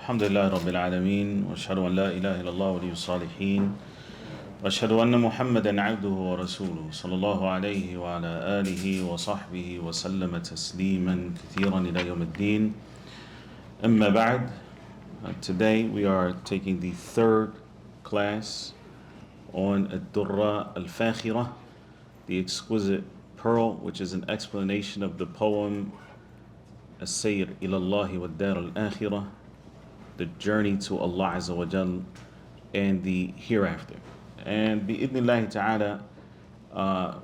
الحمد لله رب العالمين واشهد ان لا اله الا الله ولي الصالحين واشهد ان محمدا عبده ورسوله صلى الله عليه وعلى اله وصحبه وسلم تسليما كثيرا الى يوم الدين. اما بعد, today we are taking the third class on الدرة الفاخرة, the Exquisite Pearl, which is an explanation of the poem السير إلى الله والدار الآخرة, the journey to Allah Azza wa Jal and the hereafter. And bi'idhnillahi ta'ala,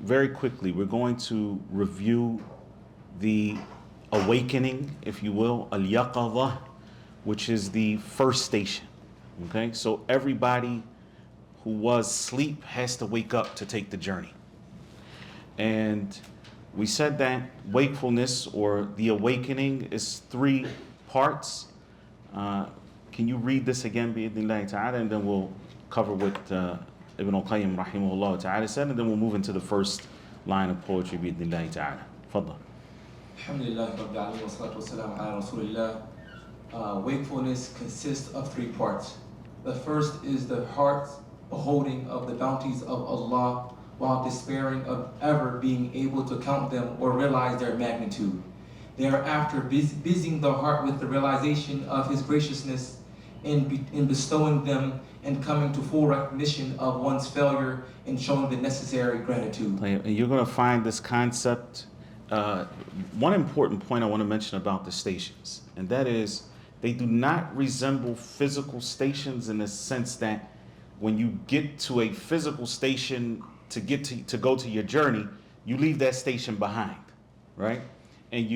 very quickly, we're going to review the awakening, if you will, al-yaqadha, which is the first station. Okay, so everybody who was asleep has to wake up to take the journey. And we said that wakefulness or the awakening is three parts. Can you read this again, bi'idhnillahi ta'ala, and then we'll cover what Ibn al-Qayyim rahimahullah ta'ala said, and then we'll move into the first line of poetry, bi'idhnillahi ta'ala. Fadda. Alhamdulillah Rabbil Alameen wa salatu wa salam ala Rasulillah. Wakefulness consists of three parts. The first is the heart beholding of the bounties of Allah while despairing of ever being able to count them or realize their magnitude. Thereafter, busying the heart with the realization of His graciousness in bestowing them and coming to full recognition of one's failure and showing the necessary gratitude. And you're going to find this concept. One important point I want to mention about the stations, and that is they do not resemble physical stations in the sense that when you get to a physical station to go to your journey, you leave that station behind, right? And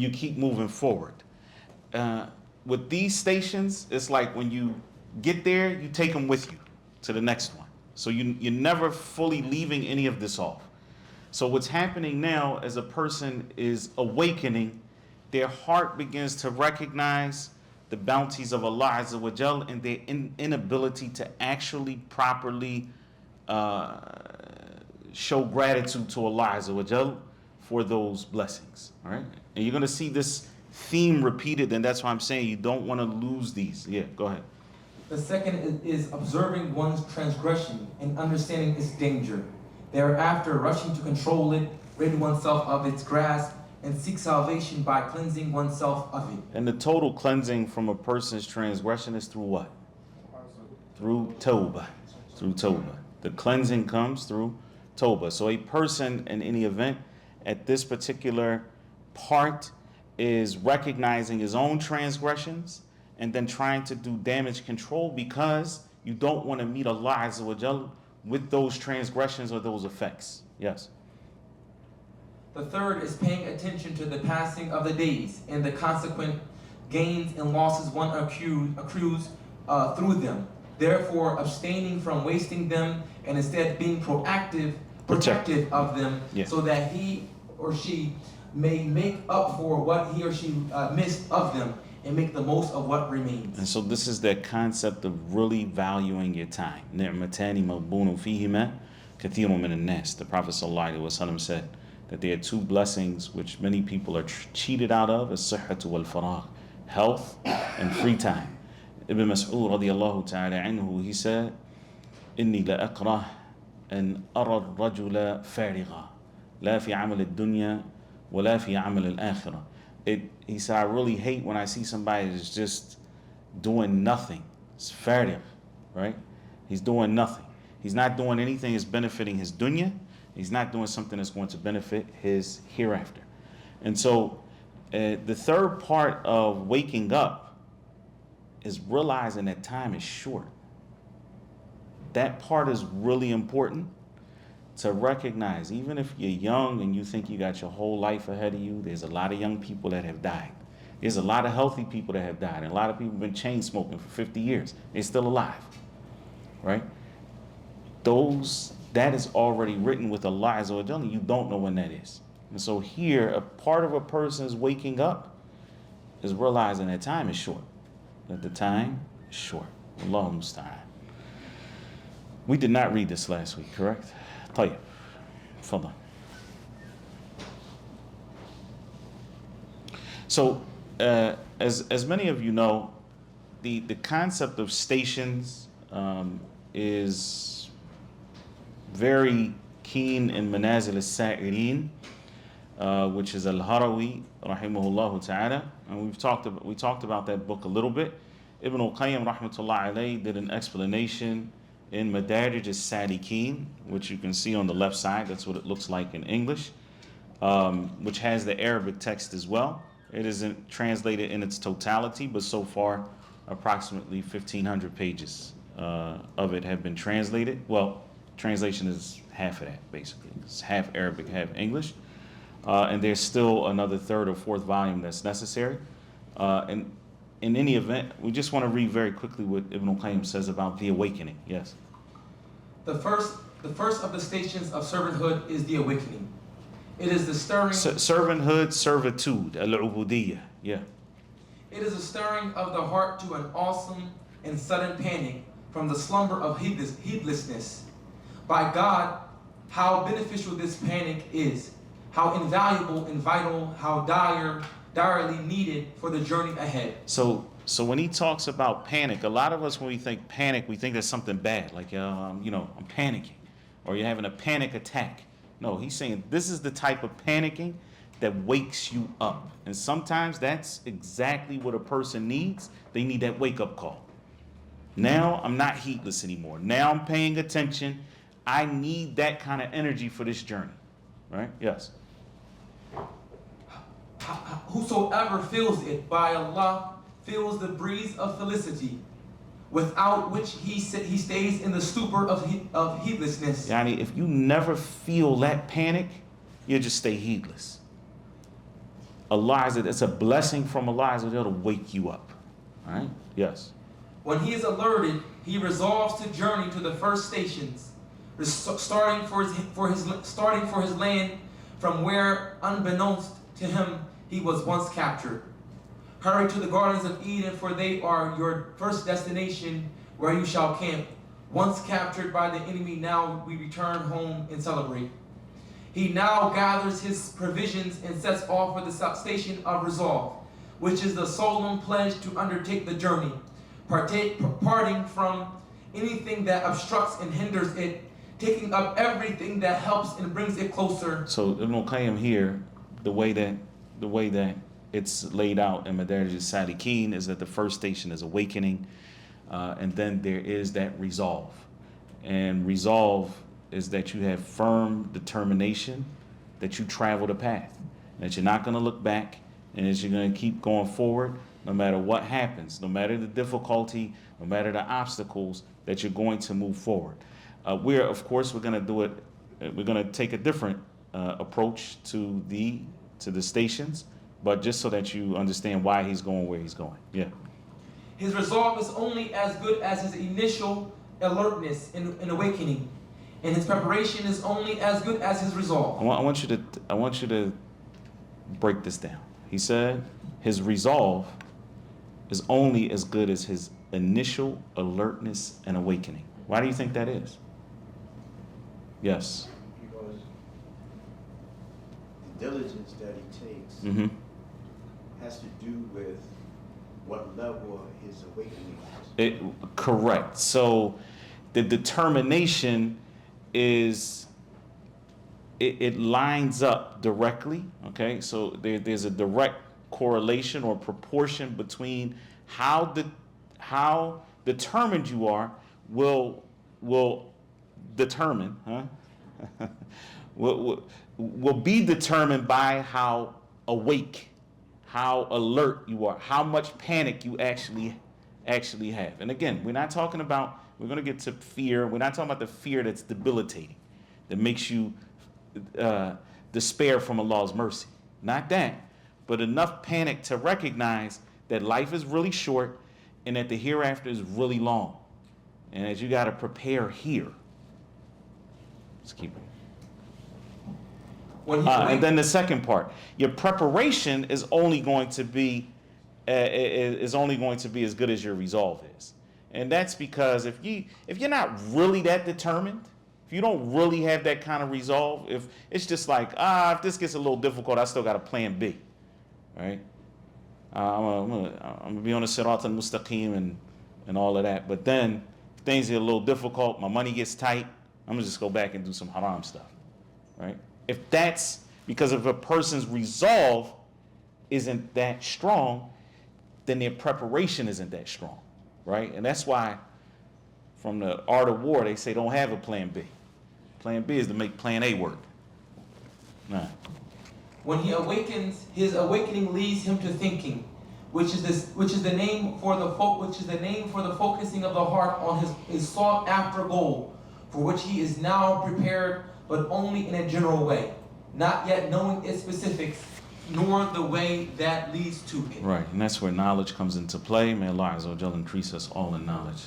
you keep moving forward. With these stations, it's like when you get there, you take them with you to the next one. So you're never fully leaving any of this off. So what's happening now as a person is awakening, their heart begins to recognize the bounties of Allah Azza wa Jal and their inability to actually properly show gratitude to Allah Azza wa Jal for those blessings. All right? And you're going to see this theme repeated, and that's why I'm saying you don't want to lose these. Yeah, go ahead. The second is observing one's transgression and understanding its danger. Thereafter, rushing to control it, rid oneself of its grasp, and seek salvation by cleansing oneself of it. And the total cleansing from a person's transgression is through what? Through tawbah. Through tawbah. The cleansing comes through tawbah. So a person in any event at this particular part is recognizing his own transgressions and then trying to do damage control because you don't want to meet Allah Azza wa Jal with those transgressions or those effects. Yes. The third is paying attention to the passing of the days and the consequent gains and losses one accrues through them. Therefore, abstaining from wasting them and instead being protective of them, so that he or she may make up for what he or she missed of them and make the most of what remains. And so this is that concept of really valuing your time. نِعْمَتَانِ مَغْبُونٌ فِيهِمَا كَثِيرٌ مِنَ النَّاسِ. The Prophet ﷺ said that there are two blessings which many people are cheated out of: as-sihhatu wal-faragh, health and free time. Ibn Mas'ud radiyallahu ta'ala anhu, he said, إِنِّي لَأَكْرَهُ أَنْ أَرَى الرَّجُلَ فَارِغًا لَا فِي عَمَلِ الدُّنْيَا وَلَا فِي عَمَلِ الْآخِرَةِ. He said, I really hate when I see somebody that's just doing nothing. It's fair, right? He's doing nothing. He's not doing anything that's benefiting his dunya. He's not doing something that's going to benefit his hereafter. And so the third part of waking up is realizing that time is short. That part is really important to recognize. Even if you're young and you think you got your whole life ahead of you, there's a lot of young people that have died. There's a lot of healthy people that have died. And a lot of people have been chain smoking for 50 years. They're still alive, right? That is already written with Allah Azza wa Jalla, and you don't know when that is. And so here, a part of a person's waking up is realizing that time is short. That the time is short. Allahu musta'an. We did not read this last week, correct? طيب. تفضل. So as many of you know, the concept of stations is very keen in manazil al-sa'irin, which is al-Harawi rahimahullah ta'ala, and we talked about that book a little bit. Ibn al-Qayyim rahmatullah alayhi did an explanation in Madarij al-Salikin, which you can see on the left side. That's what it looks like in English, which has the Arabic text as well. It isn't translated in its totality, but so far approximately 1,500 pages of it have been translated. Well, translation is half of that, basically. It's half Arabic, half English. And there's still another third or fourth volume that's necessary. And in any event, we just want to read very quickly what Ibn al-Qayyim says about the awakening. Yes? The first of the stations of servanthood is the awakening. It is the stirring... servanthood, servitude, al-ubudiyya. Yeah. It is a stirring of the heart to an awesome and sudden panic from the slumber of heedlessness. By God, how beneficial this panic is, how invaluable and vital, how direly needed for the journey ahead. So when he talks about panic, a lot of us, when we think panic, we think there's something bad, like, I'm panicking, or you're having a panic attack. No, he's saying this is the type of panicking that wakes you up. And sometimes that's exactly what a person needs. They need that wake-up call. Now I'm not heedless anymore. Now I'm paying attention. I need that kind of energy for this journey. Right? Yes. Whosoever feels it, by Allah, feels the breeze of felicity, without which he stays in the stupor of heedlessness. Yani, if you never feel that panic, you'll just stay heedless. Allah, it's a blessing from Allah to wake you up. All right? Yes. When he is alerted, he resolves to journey to the first stations, starting for his land from where, unbeknownst to him, he was once captured. Hurry to the gardens of Eden, for they are your first destination where you shall camp. Once captured by the enemy, now we return home and celebrate. He now gathers his provisions and sets off for the station of resolve, which is the solemn pledge to undertake the journey, parting from anything that obstructs and hinders it, taking up everything that helps and brings it closer. So Ibn al-Qayyim here, the way that it's laid out in Madarij al-Salikin is that the first station is awakening, and then there is that resolve. And resolve is that you have firm determination that you travel the path, that you're not going to look back, and that you're going to keep going forward no matter what happens, no matter the difficulty, no matter the obstacles, that you're going to move forward. We're going to do it, we're going to take a different approach to the stations, but just so that you understand why he's going where he's going. Yeah. His resolve is only as good as his initial alertness and awakening, and his preparation is only as good as his resolve. I want you to break this down. He said his resolve is only as good as his initial alertness and awakening. Why do you think that is? Yes. Because the diligence that he takes has to do with what level his awakening is. Correct. So the determination is, it lines up directly, okay? So there's a direct correlation or proportion between how determined you are will determine, will be determined by how awake, how alert you are, how much panic you actually have. And again, we're going to get to fear. We're not talking about the fear that's debilitating, that makes you despair from Allah's mercy. Not that, but enough panic to recognize that life is really short and that the hereafter is really long. And that you got to prepare here. Let's keep it. And then the second part, your preparation is only going to be as good as your resolve is, and that's because if you're not really that determined, if you don't really have that kind of resolve, if it's just like if this gets a little difficult, I still got a plan B, right? I'm gonna be on the sirat al-mustaqim and all of that. But then if things get a little difficult, my money gets tight, I'm gonna just go back and do some haram stuff, right? If that's because if a person's resolve isn't that strong, then their preparation isn't that strong, right? And that's why from the art of war, they say don't have a plan B. Plan B is to make plan A work. Nah. When he awakens, his awakening leads him to thinking, which is the name for the focusing of the heart on his sought after goal, for which he is now prepared, but only in a general way, not yet knowing its specifics, nor the way that leads to it. Right, and that's where knowledge comes into play. May Allah Azza wa Jalla increase us all in knowledge.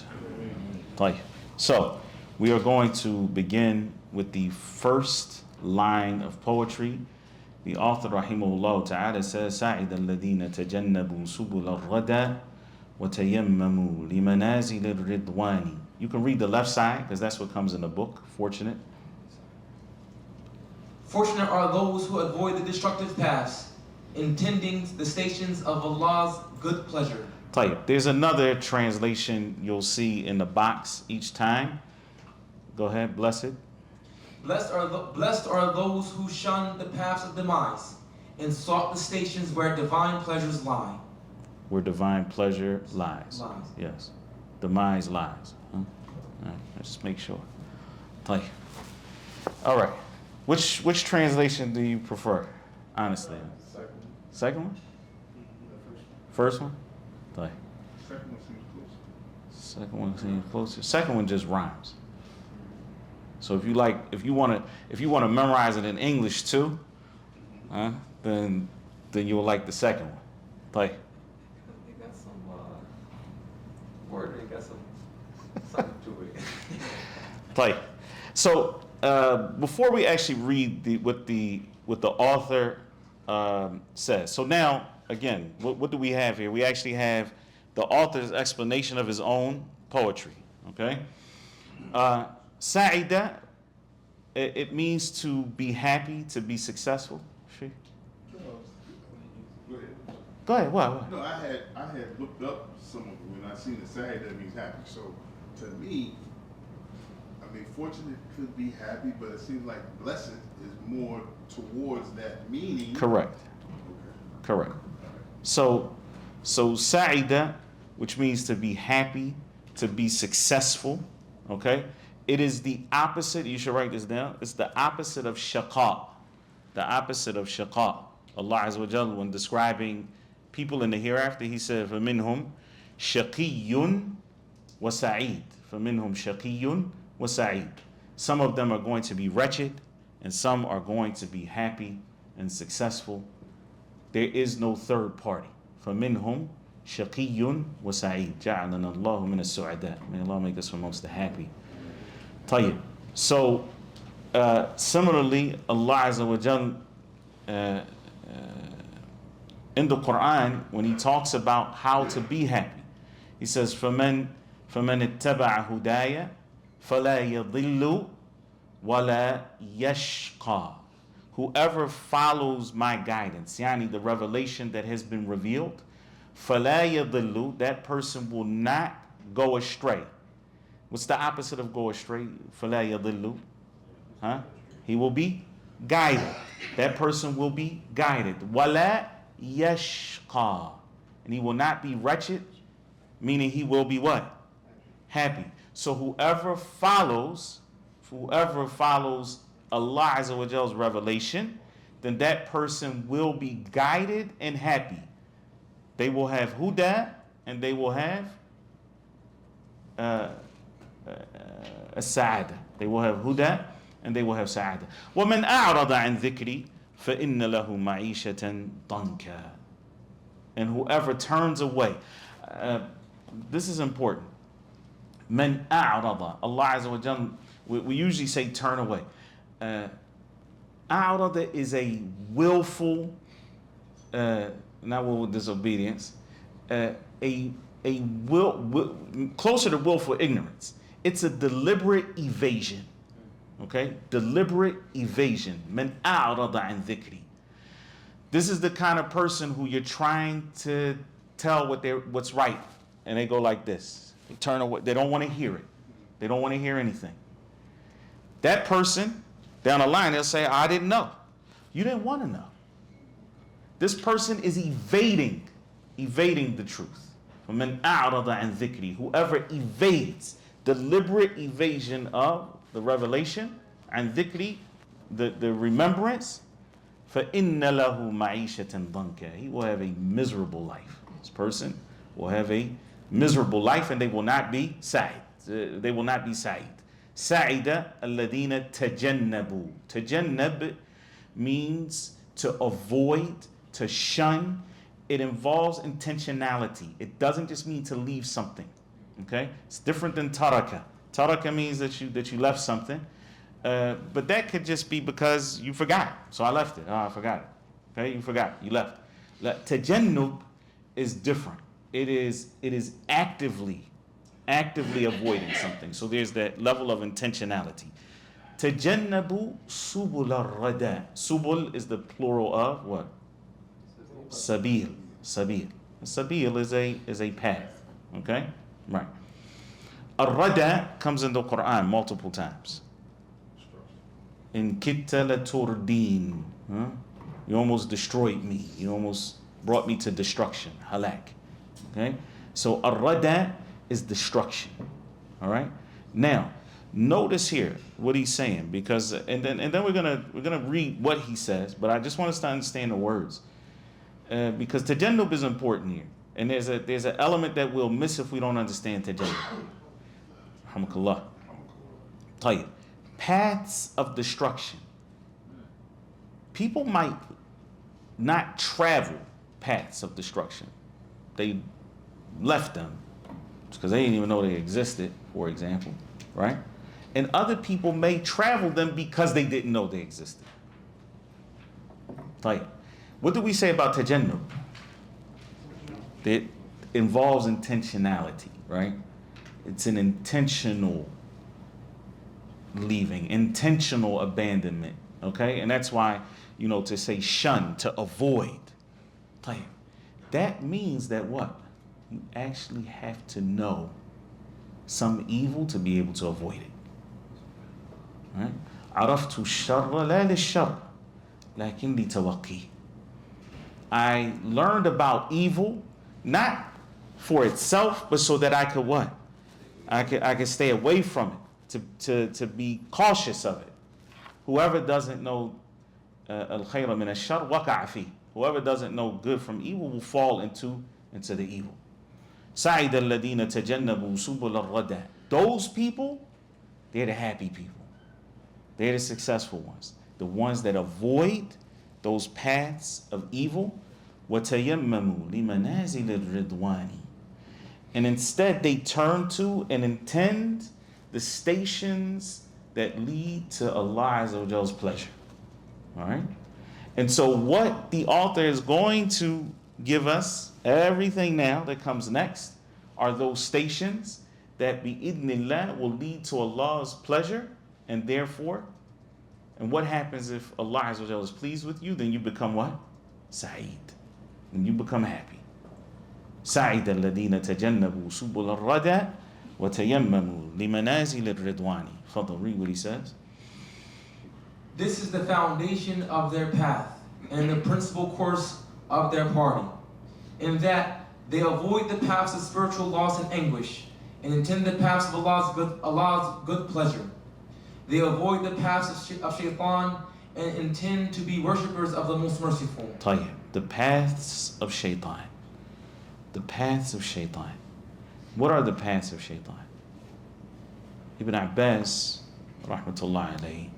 So, we are going to begin with the first line of poetry. The author, rahimahullah ta'ala, says, سَعِدَ الَّذِينَ تَجَنَّبُوا سُبُلَ الرَّدَى وَتَيَمَّمُوا لِمَنَازِلِ الرِّضْوَانِ. You can read the left side, because that's what comes in the book. Fortunate. Fortunate are those who avoid the destructive paths, intending the stations of Allah's good pleasure. There's another translation you'll see in the box each time. Go ahead, blessed. Blessed are those who shun the paths of demise and sought the stations where divine pleasures lie. Where divine pleasure lies. Yes. Demise lies. Huh? All right, let's just make sure. All right. Which translation do you prefer, honestly? Second one? First one? Second one seems closer. Second one just rhymes. So if you want to memorize it in English too, then you'll like the second one. They got some word. They got something to it. So before we actually read what the author says. So now again, what do we have here? We actually have the author's explanation of his own poetry. Okay. Sa'ida, it means to be happy, to be successful. Sheikh? Go ahead. What? No, I had looked up some of it when I seen the Sa'ida means happy. So to me, I mean, fortunate could be happy, but it seems like blessed is more towards that meaning. Correct. Okay. Correct. So Sa'ida, which means to be happy, to be successful. Okay. It is the opposite. You should write this down. It's the opposite of shaqa. The opposite of shaqa. Allah Azza wa Jalla, when describing people in the hereafter, He said, فَمِنْهُمْ شَقِيٌّ وَسَعِيدٌ. فَمِنْهُمْ شَقِيٌّ وَسَعِيدٌ. Some of them are going to be wretched, and some are going to be happy and successful. There is no third party. فَمِنْهُمْ شَقِيٌّ وَسَعِيدٌ. جَعَلَنَا اللَّهُ مِنَ السُّعَدَاءِ. May Allah make us amongst the happy. So, similarly, Allah Azza wa Jalla, in the Quran, when He talks about how to be happy, He says, فَمَنْ اتَّبَعَ هُدَايَ فَلَا يَضِلُّ وَلَا يَشْقَى. Whoever follows my guidance, yani the revelation that has been revealed, فَلَا يَضِلُّ, that person will not go astray. What's the opposite of go astray? فَلَا يَضِلُّ. He will be guided. That person will be guided. وَلَا يَشْقَى. And he will not be wretched, meaning he will be what? Happy. So whoever follows Allah Azza wa Jalla's revelation, then that person will be guided and happy. They will have huda and they will have السعادة. They will have huda and they will have sa'ada. وَمَنْ أَعْرَضَ عَنْ ذِكْرِي فَإِنَّ لَهُ مَعِيشَةً ضَنْكًا. And whoever turns away, this is important. مَنْ أَعْرَضَ. Allah Azza wa Jalla, we usually say turn away. أَعْرَضَ is a willful, not willful disobedience, closer to willful ignorance. It's a deliberate evasion. Okay? Deliberate evasion. من أعرض عن ذكري. This is the kind of person who you're trying to tell what's right, and they go like this. They turn away. They don't want to hear it. They don't want to hear anything. That person, down the line, they'll say, I didn't know. You didn't want to know. This person is evading the truth. فَمَنْ أَعْرَضَ عَنْ ذِكْرِي, whoever evades, deliberate evasion of the revelation, and dhikri, the remembrance, فَإِنَّ لَهُ مَعِيشَةً ضَنْكَ, he will have a miserable life. This person will have a miserable life, and they will not be sa'id. They will not be sa'id. Sa'ida alladhina tajannabu. Tajannab means to avoid, to shun. It involves intentionality. It doesn't just mean to leave something. Okay? It's different than taraka. Taraka means that you left something. But that could just be because you forgot. So I left it. Oh, I forgot it. Okay? You forgot. You left. Tajannub is different. It is actively avoiding something. So there's that level of intentionality. Tajannabu subul ar-rada. Subul is the plural of what? Sabil. Sabil. Sabil is a path. Okay? Right. Ar-rada comes in the Quran multiple times. In kitta la turdin. You almost destroyed me. You almost brought me to destruction. Halak. Okay? So ar-rada is destruction. All right? Now, notice here what he's saying, because and then we're gonna read what he says, but I just want us to understand the words. Because tajannub is important here. And there's an element that we'll miss if we don't understand tajannub. Alhamdulillah. Tayyib. Paths of destruction. People might not travel paths of destruction. They left them because they didn't even know they existed, for example, right? And other people may travel them because they didn't know they existed. Tayyib. What do we say about tajannub? It involves intentionality, right? It's an intentional leaving, intentional abandonment, okay? And that's why, to say shun, to avoid, that means that what? You actually have to know some evil to be able to avoid it, right? عرفت الشر لا للشر لكن لتوقيه. I learned about evil, not for itself, but so that I could what? I could stay away from it, to be cautious of it. Whoever doesn't know al-khayra min ash-shar waqa'a fi. Whoever doesn't know good from evil will fall into the evil. Sa'id alladhina tajannabu subul ar-rada. Those people, they're the happy people. They're the successful ones. The ones that avoid those paths of evil. وَتَيَمَّمُوا لِمَنَازِلِ الرِّضْوَانِ. And instead they turn to and intend the stations that lead to Allah Azza wa Jall's pleasure. All right? And so what the author is going to give us, everything now that comes next, are those stations that bi-idhnillah will lead to Allah's pleasure, and therefore, and what happens if Allah Azza wa Jalla is pleased with you? Then you become what? Sa'id. Then you become happy. سعد الذين تجنبوا سبل الردى وتيمموا لمنازل الرضوان. Fadl, read what he says. This is the foundation of their path and the principal course of their party, in that they avoid the paths of spiritual loss and anguish and intend the paths of Allah's good pleasure. They avoid the paths of shaitan and intend to be worshippers of the most merciful. Tayyib. The paths of shaitan. The paths of shaitan. What are the paths of shaitan? Ibn Abbas, rahmatullahi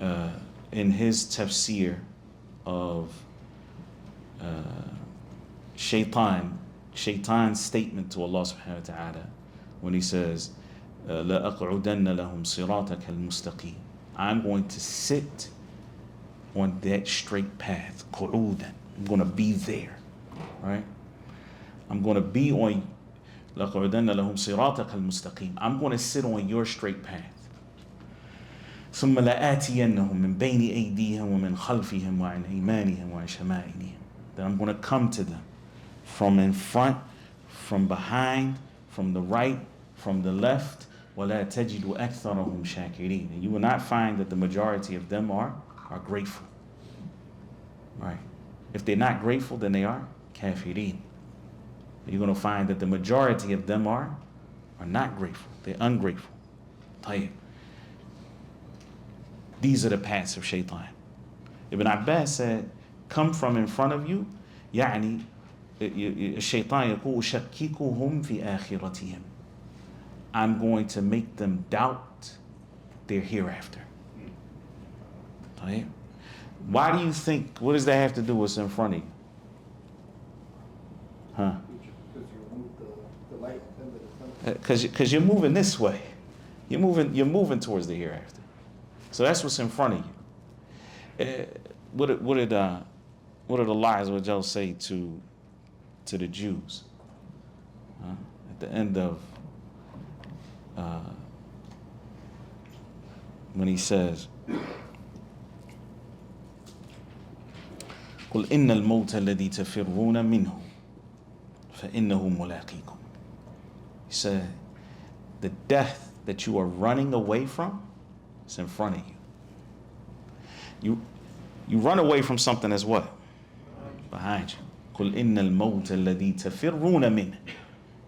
alayhi, in his tafsir of shaitan's statement to Allah subhanahu wa ta'ala, when he says, لَأَقْعُدَنَّ لَهُمْ صِرَاطَكَ الْمُسْتَقِيمِ. I'm going to sit on that straight path, qu'udan. I'm going to be there, right? I'm going to be on لَأَقْعُدَنَّ لَهُمْ صِرَاطَكَ الْمُسْتَقِيمِ. I'm going to sit on your straight path. ثم لآتينهم من بين أيديهم ومن خلفهم وعن أيمانهم وعن شمائلهم. That I'm going to come to them from in front, from behind, from the right, from the left. وَلَا تَجِدُ أَكْثَرَهُمْ شَاكِرِينَ. And you will not find that the majority of them are grateful. Right? If they're not grateful, then they are kafirin. You're going to find that the majority of them are not grateful. They're ungrateful. Tahir. These are the paths of shaitan. Ibn Abbas said, come from in front of you, يعني الشيطان يقول شككهم في آخرتهم. I'm going to make them doubt their hereafter. Tahir. Why do you think, what does that have to do with what's in front of you? Huh? Because you're moving this way. You're moving towards the hereafter. So that's what's in front of you. What did Allah Azza wa Jal say to the Jews at the end of when he says, قل إن الموت الذي تفرون منه فإنه ملاقيكم. He said, the death that you are running away from is in front of you. You run away from something that's what? Behind you. قل إن الموت الذي تفرون منه.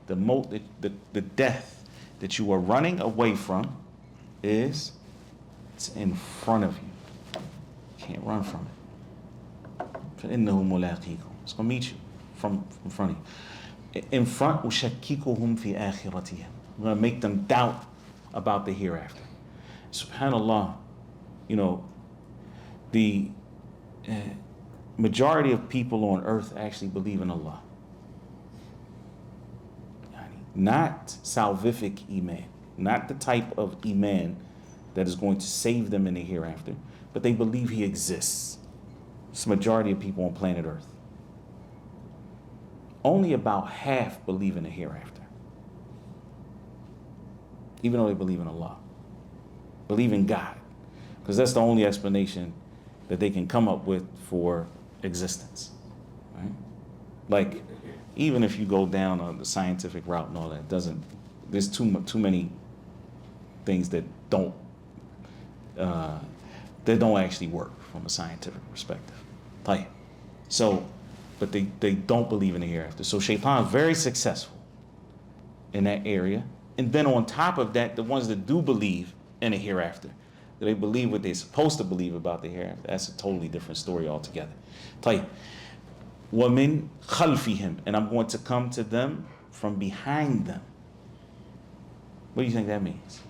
The death that you are running away from it's in front of you. You can't run from it. فإنه ملاقيكم. It's going to meet you from front of you. In front, أشككهم في آخرتهم. I'm going to make them doubt about the hereafter. SubhanAllah, the majority of people on earth actually believe in Allah. Not salvific iman, not the type of iman that is going to save them in the hereafter, but they believe He exists. It's the majority of people on planet Earth. Only about half believe in the hereafter, even though they believe in Allah, believe in God, because that's the only explanation that they can come up with for existence, right? Like, even if you go down on the scientific route and all that, there's too many things that don't actually work from a scientific perspective. So, but they don't believe in the hereafter. So shaitan is very successful in that area. And then on top of that, the ones that do believe in the hereafter, that they believe what they're supposed to believe about the hereafter, that's a totally different story altogether. وَمِن خَلْفِهِمْ. And I'm going to come to them from behind them. What do you think that means?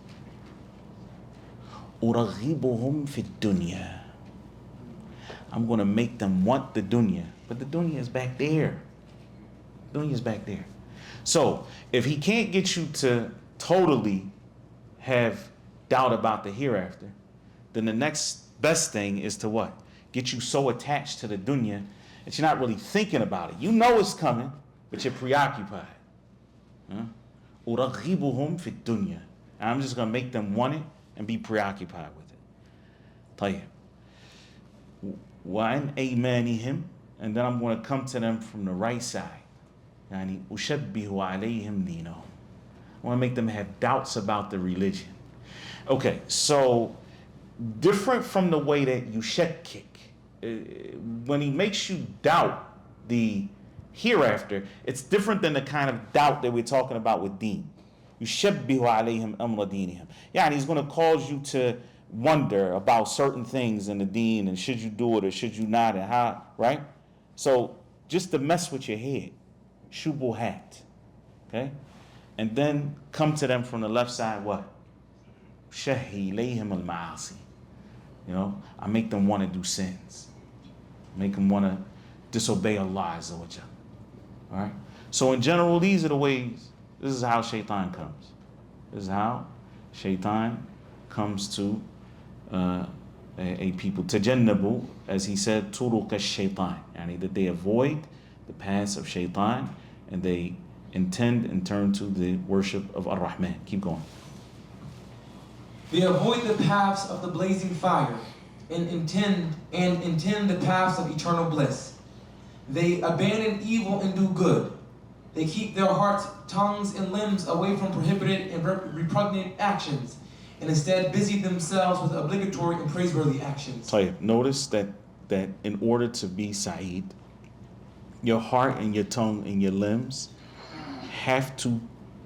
أُرَغِّبُهُمْ فِي الدُّنْيَا. I'm going to make them want the dunya. But the dunya is back there. Dunya is back there. So, if he can't get you to totally have doubt about the hereafter, then the next best thing is to what? Get you so attached to the dunya that you're not really thinking about it. You know it's coming, but you're preoccupied. أُرَغِّبُهُمْ فِي الدُّنْيَا. And I'm just going to make them want it and be preoccupied with it. طيب. وَعَنْ أَيْمَانِهِمْ. And then I'm going to come to them from the right side. يعني أُشَبِّهُ عَلَيْهِمْ دِينَهُم. I want to make them have doubts about the religion. Okay, so different from the way that you shakkik. When he makes you doubt the hereafter, it's different than the kind of doubt that we're talking about with deen. يُشَبِّهُ عَلَيْهِمْ أَمْرَ دِينِهِمْ. Yeah, and he's going to cause you to wonder about certain things in the deen, and should you do it or should you not, and how, right? So just to mess with your head, shubuhat, okay? And then come to them from the left side, what? Shahi ilayhim al-ma'asi. I make them want to do sins. Make them want to disobey Allah Azza wa Jal. All right? So in general, these are the ways, this is how shaitan comes. This is how shaitan comes to a people. Tajannabu, as he said, turuq ash-shaitan. Yani that they avoid the paths of shaitan and they intend and turn to the worship of Ar-Rahman. Keep going. They avoid the paths of the blazing fire and intend the paths of eternal bliss. They abandon evil and do good. They keep their hearts, tongues, and limbs away from prohibited and repugnant actions, and instead busy themselves with obligatory and praiseworthy actions. So notice that in order to be Sa'id, your heart and your tongue and your limbs have to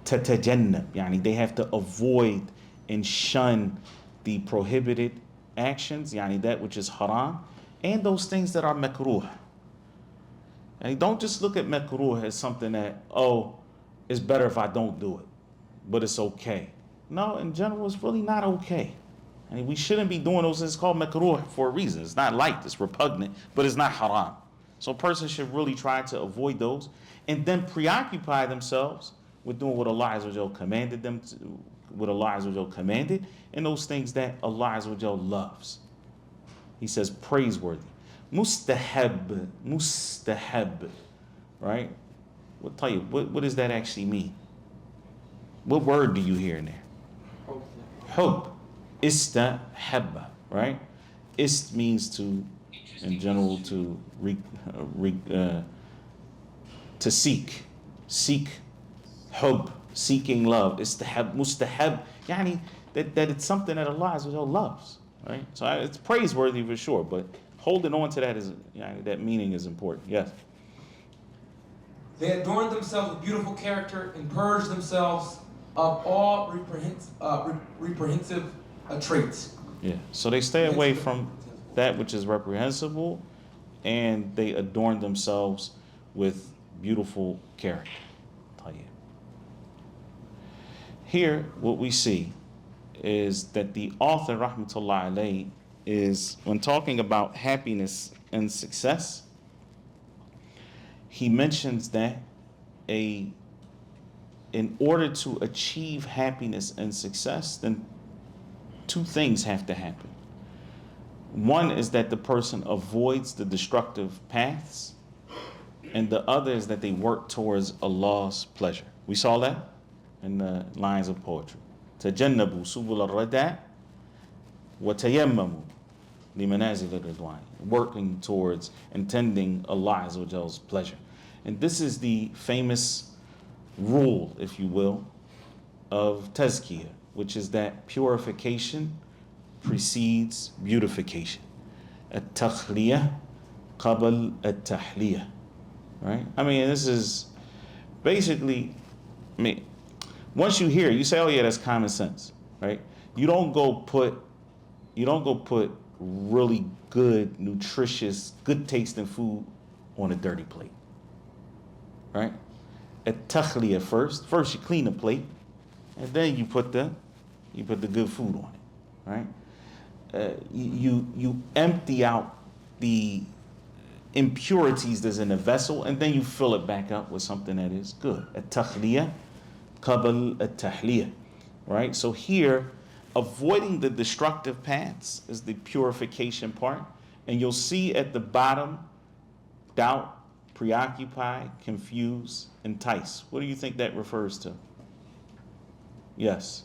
tatajannab, yani they have to avoid and shun the prohibited actions, yani that which is haram, and those things that are makruh. And don't just look at makruh as something that, oh, it's better if I don't do it, but it's okay. No, in general, it's really not okay. I mean, we shouldn't be doing those things. It's called makruh for a reason. It's not light, it's repugnant, but it's not haram. So a person should really try to avoid those and then preoccupy themselves with doing what Allah Azza wa Jal commanded them to, what Allah Azza wa Jal commanded, and those things that Allah Azza wa Jal loves. He says praiseworthy. Mustahab, right? What tell you, what does that actually mean? What word do you hear in there? Hub. Istahabba, right? Ist means to, in general, to seek. Hub, seeking love. Istahab, mustahab, yani that it's something that Allah Azza wa Jal loves, right? So it's praiseworthy for sure, but holding on to that is, that meaning is important. Yes. They adorn themselves with beautiful character and purge themselves of all reprehensive traits. Yeah. So they stay away from that which is reprehensible, and they adorn themselves with beautiful character. Here, what we see is that the author, rahmatullah alayhi, is, when talking about happiness and success, he mentions that in order to achieve happiness and success, then two things have to happen. One is that the person avoids the destructive paths, and the other is that they work towards Allah's pleasure. We saw that in the lines of poetry. تَجَنَّبُوا سُبُلَ الرَّدَى وَتَيَمَّمُوا لِمَنَازِلِ الرِّضْوَانِ, working towards, intending Allah Azza wa Jal's pleasure. And this is the famous rule, if you will, of tazkiyah, which is that purification precedes beautification. At-takhliyah qabl at-tahliyah. Right? I mean, this is basically, once you hear it, you say, oh yeah, that's common sense, right? You don't go put really good, nutritious, good tasting food on a dirty plate, right? At takhliya first you clean the plate, and then you put the good food on it, right? You empty out the impurities that's in the vessel, and then you fill it back up with something that is good. At takhliya qabl at-tahliyah, right? So here, avoiding the destructive paths is the purification part, and you'll see at the bottom, doubt, preoccupy, confuse, entice. What do you think that refers to? Yes.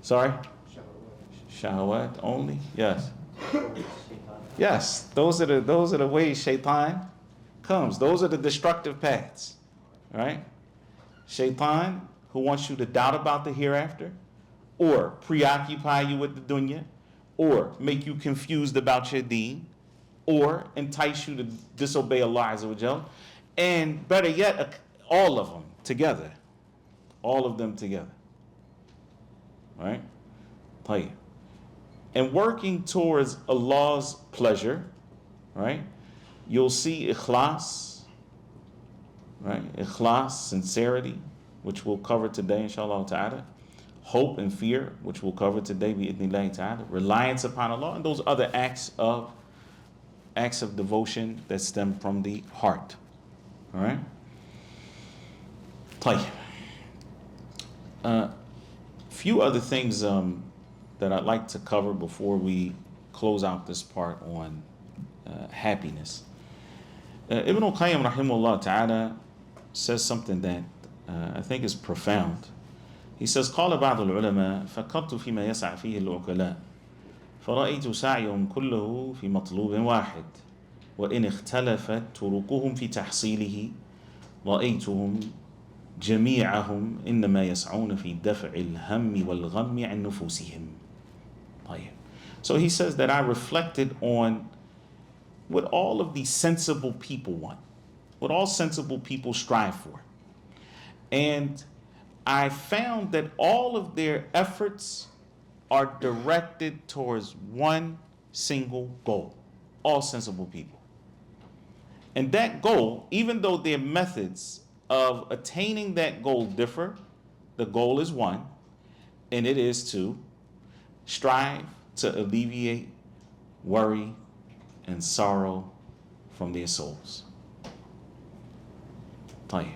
Sorry? Shahawat only? Yes. Yes, those are the ways shaitan comes. Those are the destructive paths, right? Shaitan, who wants you to doubt about the hereafter, or preoccupy you with the dunya, or make you confused about your deen, or entice you to disobey Allah Azza wa Jal, and better yet, all of them together. All of them together. Right? Tahir. And working towards Allah's pleasure, right? You'll see ikhlas, right? Ikhlas, sincerity, which we'll cover today, inshallah ta'ala. Hope and fear, which we'll cover today, bi'idhnillahi ta'ala. Reliance upon Allah, and those other acts of devotion that stem from the heart. All right? Few other things that I'd like to cover before we close out this part on happiness. Ibn al-Qayyim rahimahullah ta'ala says something that I think is profound. He says, قال بعض العلماء فكرت فيما يسعى فيه العقلاء فرأيت سعيهم كله في مطلوب واحد وإن اختلفت طرقهم في تحصيله رأيتهم جميعهم إنما يسعون في دفع الهم والغم عن نفوسهم. So he says that I reflected on what all of these sensible people want, what all sensible people strive for. And I found that all of their efforts are directed towards one single goal, all sensible people. And that goal, even though their methods of attaining that goal differ, the goal is one, and it is to strive to alleviate worry and sorrow from their souls. طيب.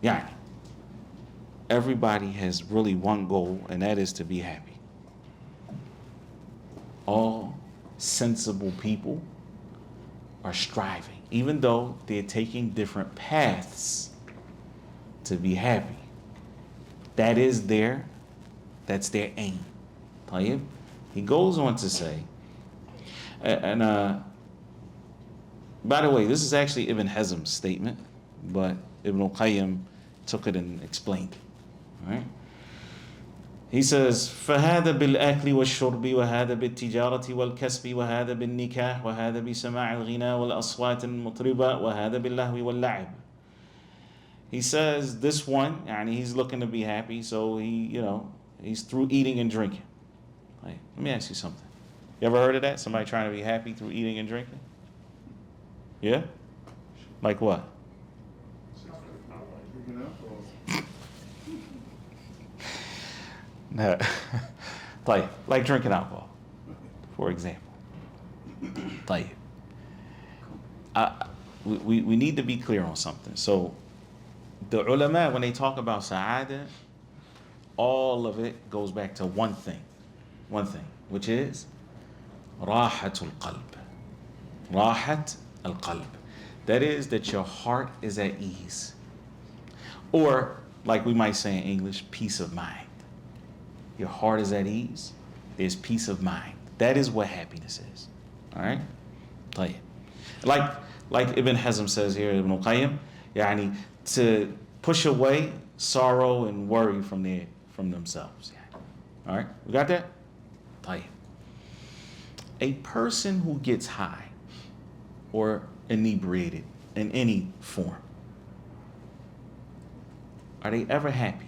يعني, everybody has really one goal, and that is to be happy. All sensible people are striving, even though they're taking different paths to be happy. That's their aim. طيب. He goes on to say, and by the way, this is actually Ibn Hazm's statement, but Ibn al-Qayyim took it and explained it. Right? He says, فهذا بالأكل والشرب وهذا بالتجارة والكسب وهذا بالنكاح وهذا بسماع الغناء والأصوات المطربة وهذا باللهو واللعب. He says this one, and he's looking to be happy, so he's through eating and drinking. Like, let me ask you something. You ever heard of that? Somebody trying to be happy through eating and drinking? Yeah? Like what? No. Like drinking alcohol, for example. We need to be clear on something. So the ulama, when they talk about sa'adah, all of it goes back to one thing, which is rahat al-qalb. Rahat al-qalb. That is that your heart is at ease. Or, like we might say in English, peace of mind. Your heart is at ease. There's peace of mind. That is what happiness is. All right? Like Ibn Hazm says here, Ibn al-Qayyim, yani, to push away sorrow and worry from themselves. All right? We got that? A person who gets high or inebriated in any form, are they ever happy?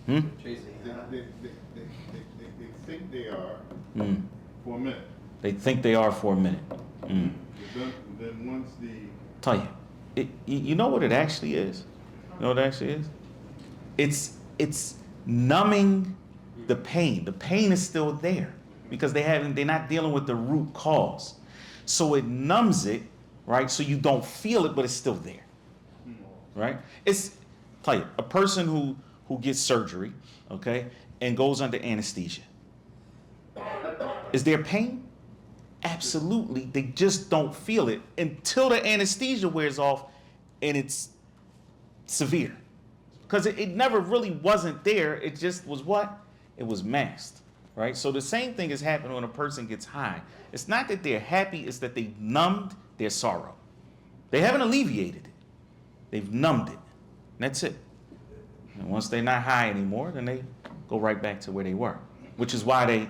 They think they are for a minute. They think they are for a minute. Then once you know what it actually is? You know what it actually is? It's numbing the pain. The pain is still there because they're not dealing with the root cause. So it numbs it, right? So you don't feel it, but it's still there. Right? It's a person who gets surgery, okay, and goes under anesthesia. Is there pain? Absolutely. They just don't feel it until the anesthesia wears off and it's severe. Because it never really wasn't there. It just was what? It was masked, right? So the same thing is happening when a person gets high. It's not that they're happy, it's that they numbed their sorrow. They haven't alleviated it. They've numbed it. And that's it. And once they're not high anymore, then they go right back to where they were. Which is why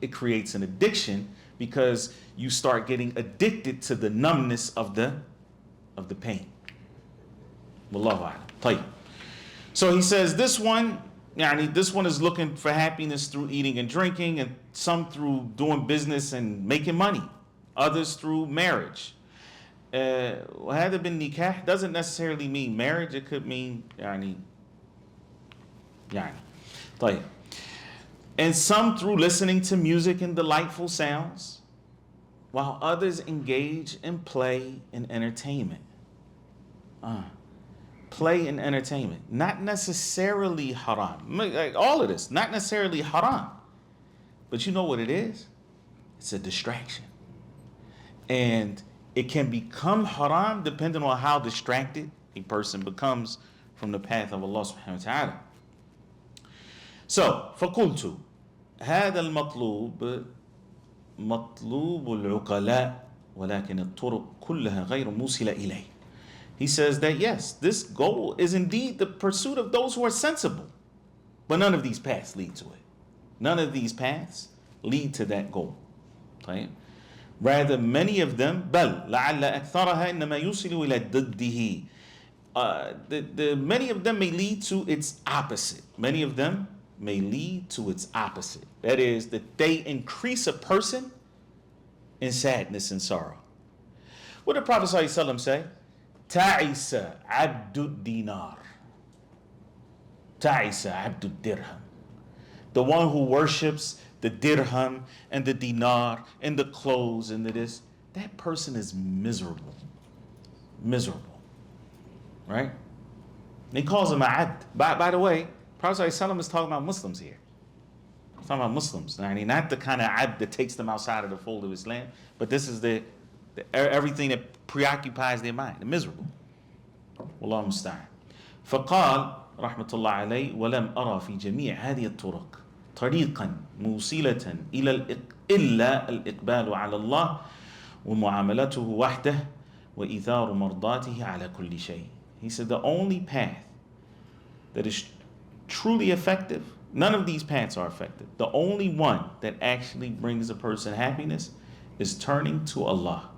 it creates an addiction, because you start getting addicted to the numbness of the pain. Wallahu a'lam. So he says this one is looking for happiness through eating and drinking, and some through doing business and making money, others through marriage. وهذا بالنكاح doesn't necessarily mean marriage. It could mean and some through listening to music and delightful sounds, while others engage in play and entertainment. Play and entertainment, not necessarily haram. Like all of this, not necessarily haram. But you know what it is? It's a distraction. And it can become haram depending on how distracted a person becomes from the path of Allah subhanahu wa ta'ala. So, فقلت هذا المطلوب مطلوب العقلاء ولكن الطرق كلها غير موصلة إليه. He says that yes, this goal is indeed the pursuit of those who are sensible, but none of these paths lead to it. None of these paths lead to that goal. طيب. Rather, many of them بل لعل أكثرها إنما يوصل إلى ضده. Many of them may lead to its opposite. Many of them may lead to its opposite. That is, that they increase a person in sadness and sorrow. What did Prophet ﷺ say? Ta'isa abdud dinar. Ta'isa abdud dirham. The one who worships the dirham and the dinar and the clothes and the this, that person is miserable. Miserable. Right? And he calls him a abd. By the way, Prophet ﷺ is talking about Muslims here. He's talking about Muslims. Not the kind of abd that takes them outside of the fold of Islam, but this is the everything that preoccupies their mind. They're miserable. Wallahu musta'an. فقال رحمة الله عليه ولم أرى في جميع هذه الطرق طريقا موصلة إلا الإقبال على الله ومعاملته وحده وإيثار مرضاته على كل شيء. He said the only path that is truly effective, none of these paths are effective. The only one that actually brings a person happiness is turning to Allah.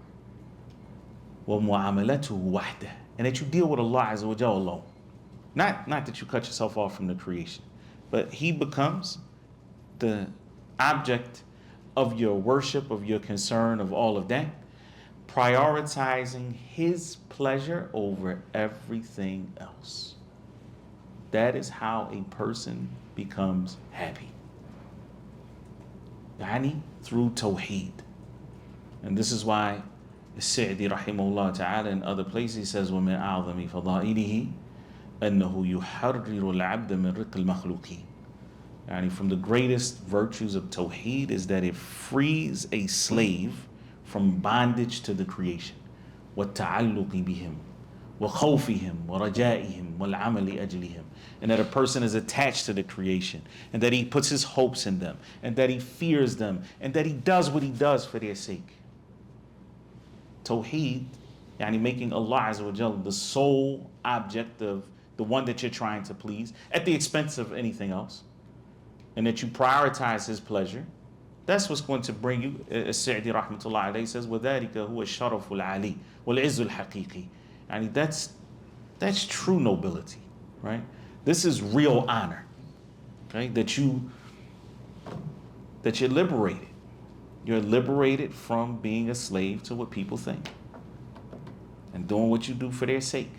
وَمُعَامَلَتُهُ وَحْدَهُ. And that you deal with Allah Azza wa Jalla alone. Not that you cut yourself off from the creation, but He becomes the object of your worship, of your concern, of all of that, prioritizing His pleasure over everything else. That is how a person becomes happy. Yani through tawhid. And this is why Sa'di rahimahullah ta'ala in other places says وَمِنْ أَعْظَمِ فَضَائِلِهِ أَنَّهُ يُحَرِّرُ الْعَبْدَ مِنْ رِقِّ الْمَخْلُوقِينَ. Yani from the greatest virtues of tawhid is that it frees a slave from bondage to the creation. وَالتَّعَلُّقِ بِهِمْ وَخَوْفِهِمْ وَرَجَائِهِمْ وَالْعَمَلِ أَجْلِهِمْ. And that a person is attached to the creation, and that he puts his hopes in them, and that he fears them, and that he does what he does for their sake. Tawheed, yani making Allah Azza wa Jalla the sole object of the one that you're trying to please at the expense of anything else, and that you prioritize His pleasure. That's what's going to bring you. As-Sa'di rahmatullah alayhi says, وَذَلِكَ هُوَ الشَّرَفُ الْعَلِي وَالْعِزُّ الْحَقِيقِي. Yani that's true nobility, right? This is real honor, okay? That you're liberated. You're liberated from being a slave to what people think, and doing what you do for their sake.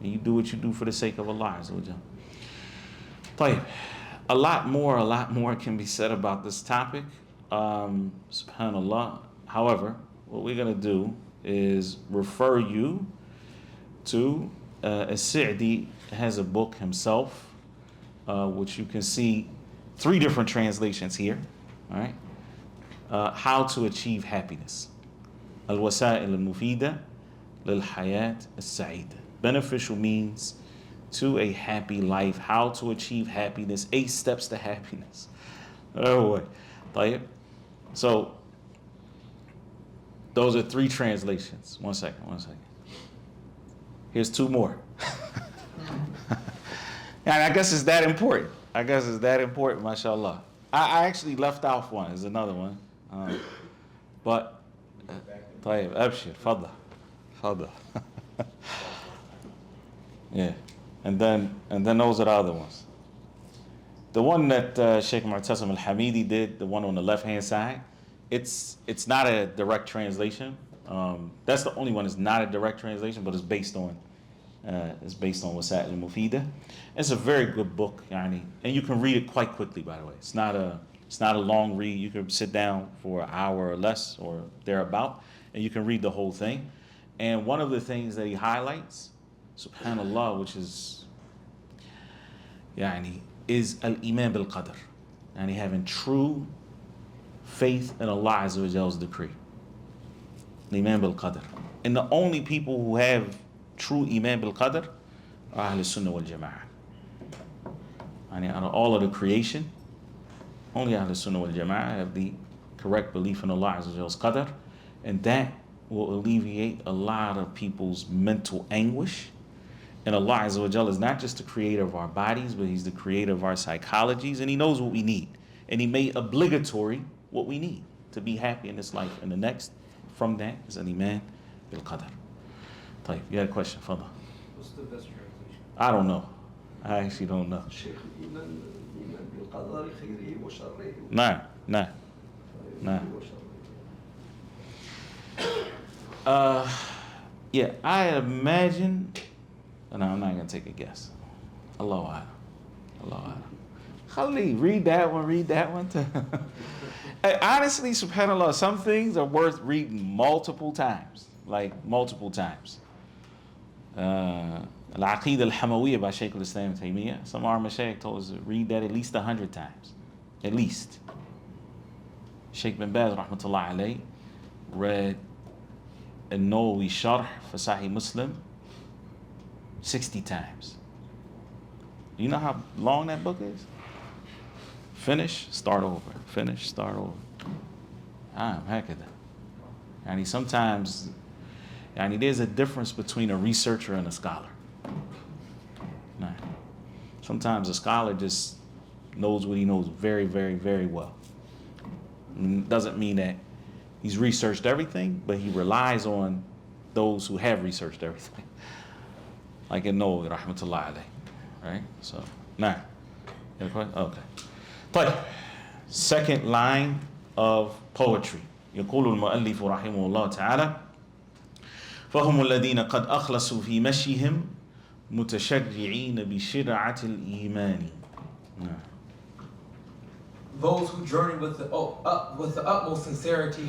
And you do what you do for the sake of Allah Azza wa Jalla. طيب. A lot more can be said about this topic. Subhanallah. However, what we're going to do is refer you to As-Sa'di has a book himself, which you can see 3 different translations here. All right, How to Achieve Happiness. Al-Wasa'il al-Mufida lil-Hayat al-Sa'ida. Beneficial means to a happy life. How to achieve happiness. 8 steps to happiness. Oh boy. So those are 3 translations. One second. Here's 2 more. And I guess it's that important. Mashallah. I actually left off one. There's another one. But طيب أبشر فضل. Yeah. And then those are the other ones. The one that Sheikh Mu'tasim al-Hamidi did, the one on the left-hand side, it's not a direct translation. That's the only one that's not a direct translation, but it's based on Wasa'il al-Mufida. It's a very good book, yani, and you can read it quite quickly. By the way, it's not a long read. You can sit down for an hour or less or thereabout, and you can read the whole thing. And one of the things that he highlights, subhanallah, which is is al-iman bil-qadr, and having true faith in Allah Azza wa Jalla's decree. Al-iman bil-qadr. And the only people who have true iman bil qadr are Ahl Sunnah wal Jama'ah. Out of all of the creation, only Ahl Sunnah wal Jama'ah have the correct belief in Allah Azza wa Jal's qadr, and that will alleviate a lot of people's mental anguish. And Allah Azza wa Jal is not just the creator of our bodies, but He's the creator of our psychologies, and He knows what we need. And He made obligatory what we need to be happy in this life and the next. From that is an iman bil qadr. Tayyib, you had a question, Fadha? What's the best translation? I don't know. I actually don't know. Nah. Yeah, I imagine. No, I'm not gonna take a guess. Allahu A'lam. Khalid, read that one too. Hey, honestly, subhanAllah, some things are worth reading multiple times. Al-Aqidah al-Hamawiyya by Shaykh al-Islam Taymiyyah. Some of our Mashaykh told us to read that at least 100 times. At least. Shaykh bin Baz, rahmatullah alayh, read An-Nawawi Sharh for Sahih Muslim 60 times. Do you know how long that book is? Finish, start over. Finish, start over. Heck of that. And sometimes, there's a difference between a researcher and a scholar. Sometimes a scholar just knows what he knows very, very, very well. Doesn't mean that he's researched everything, but he relies on those who have researched everything. Like in Nawawi, rahmatullah alayh. Right? So, now. You have a question? Okay. But second line of poetry. يقول المؤلف رحمه الله تعالى فهم الذين قد أخلصوا في مشيهم متشرعين بشرعة الإيمان. Those who journey with the utmost sincerity,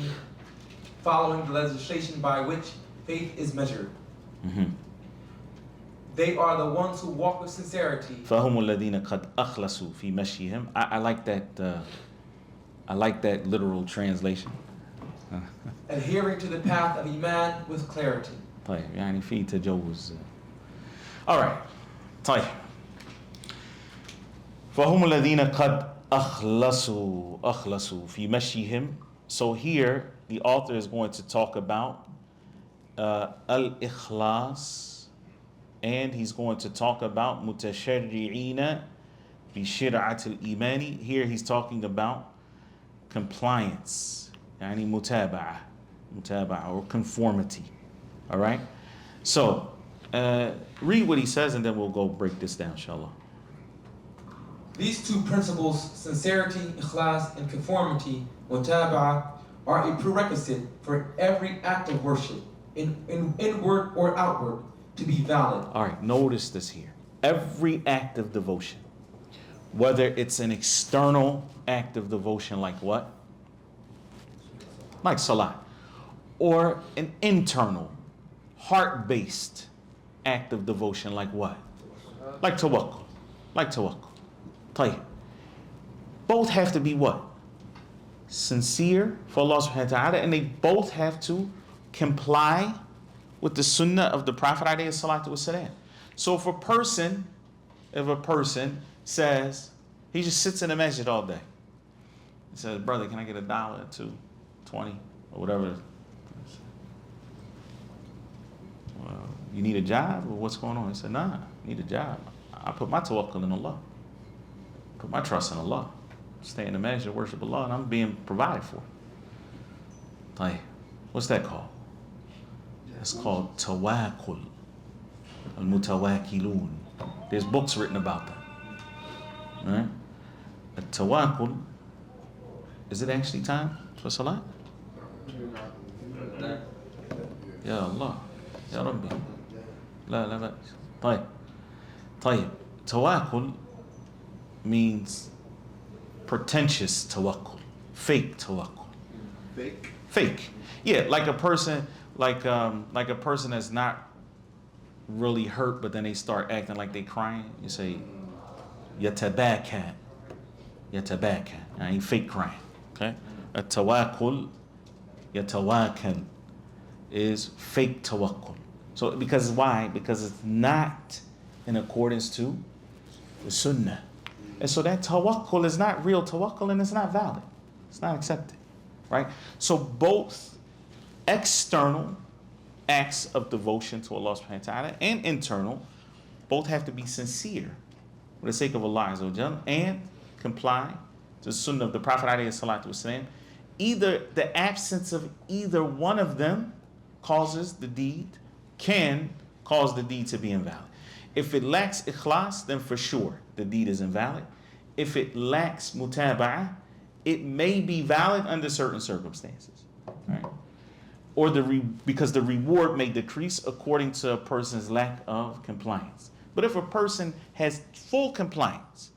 following the legislation by which faith is measured. Mm-hmm. They are the ones who walk with sincerity. فهم الذين قد أخلصوا في مشيهم. I like that literal translation. Adhering to the path of Iman with clarity. طيب يعني في تجوز. All right. طيب. فهم الذين قد أخلصوا في مشيهم. So here the author is going to talk about al-ikhlas, and he's going to talk about متشرعين بشرعة الإيمان. Here he's talking about compliance, يعني متابعة or conformity. All right? So, read what he says and then we'll go break this down, inshallah. These two principles, sincerity, ikhlas, and conformity, mutaba'a, are a prerequisite for every act of worship, in inward or outward, to be valid. All right, notice this here. Every act of devotion, whether it's an external act of devotion like what? Like salat. Or an internal, heart-based act of devotion like what? Like tawakkul. Tayyib. Both have to be what? Sincere for Allah subhanahu wa ta'ala, and they both have to comply with the sunnah of the Prophet alayhi salatu wasalam. So if a person says, he just sits in the masjid all day. He says, brother, can I get $1, $2, $20, or whatever? Well, you need a job, or what's going on? He said, nah, I need a job. I put my tawakkul in Allah. Put my trust in Allah. Stay in the masjid, worship Allah, and I'm being provided for. Like, what's that called? It's called tawakkul. Al-mutawakkilun. There's books written about that. Right? A tawakkul. Is it actually time for salat? Ya Allah. Ya Rabbi. La ba'as. طيب. Tawakkul means pretentious tawakkul. Fake tawakkul. Fake. Yeah, like a person that's not really hurt, but then they start acting like they crying. You say, yatabakat. And he fake crying. Okay? A tawakkul, yatawakkal, is fake tawakkul. So because why? Because it's not in accordance to the sunnah. And so that tawakkul is not real tawakkul and it's not valid. It's not accepted. Right? So both external acts of devotion to Allah subhanahu wa ta'ala and internal both have to be sincere for the sake of Allah Azza wa Jal and comply to the sunnah of the Prophet alayhi salatu wasalam. Either the absence of either one of them can cause the deed to be invalid. If it lacks ikhlas, then for sure the deed is invalid. If it lacks mutaba'ah, it may be valid under certain circumstances, right? Or because the reward may decrease according to a person's lack of compliance. But if a person has full compliance,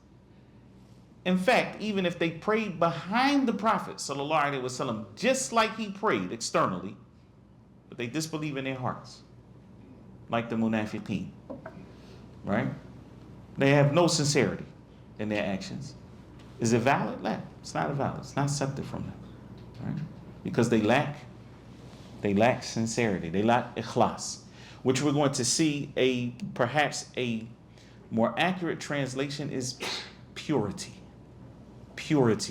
in fact, even if they prayed behind the Prophet sallallahu alaihi wasallam, just like he prayed externally, but they disbelieve in their hearts, like the munafiqeen, right? They have no sincerity in their actions. Is it valid? No, it's not valid. It's not accepted from them, right? Because they lack sincerity. They lack ikhlas, which we're going to see perhaps a more accurate translation is purity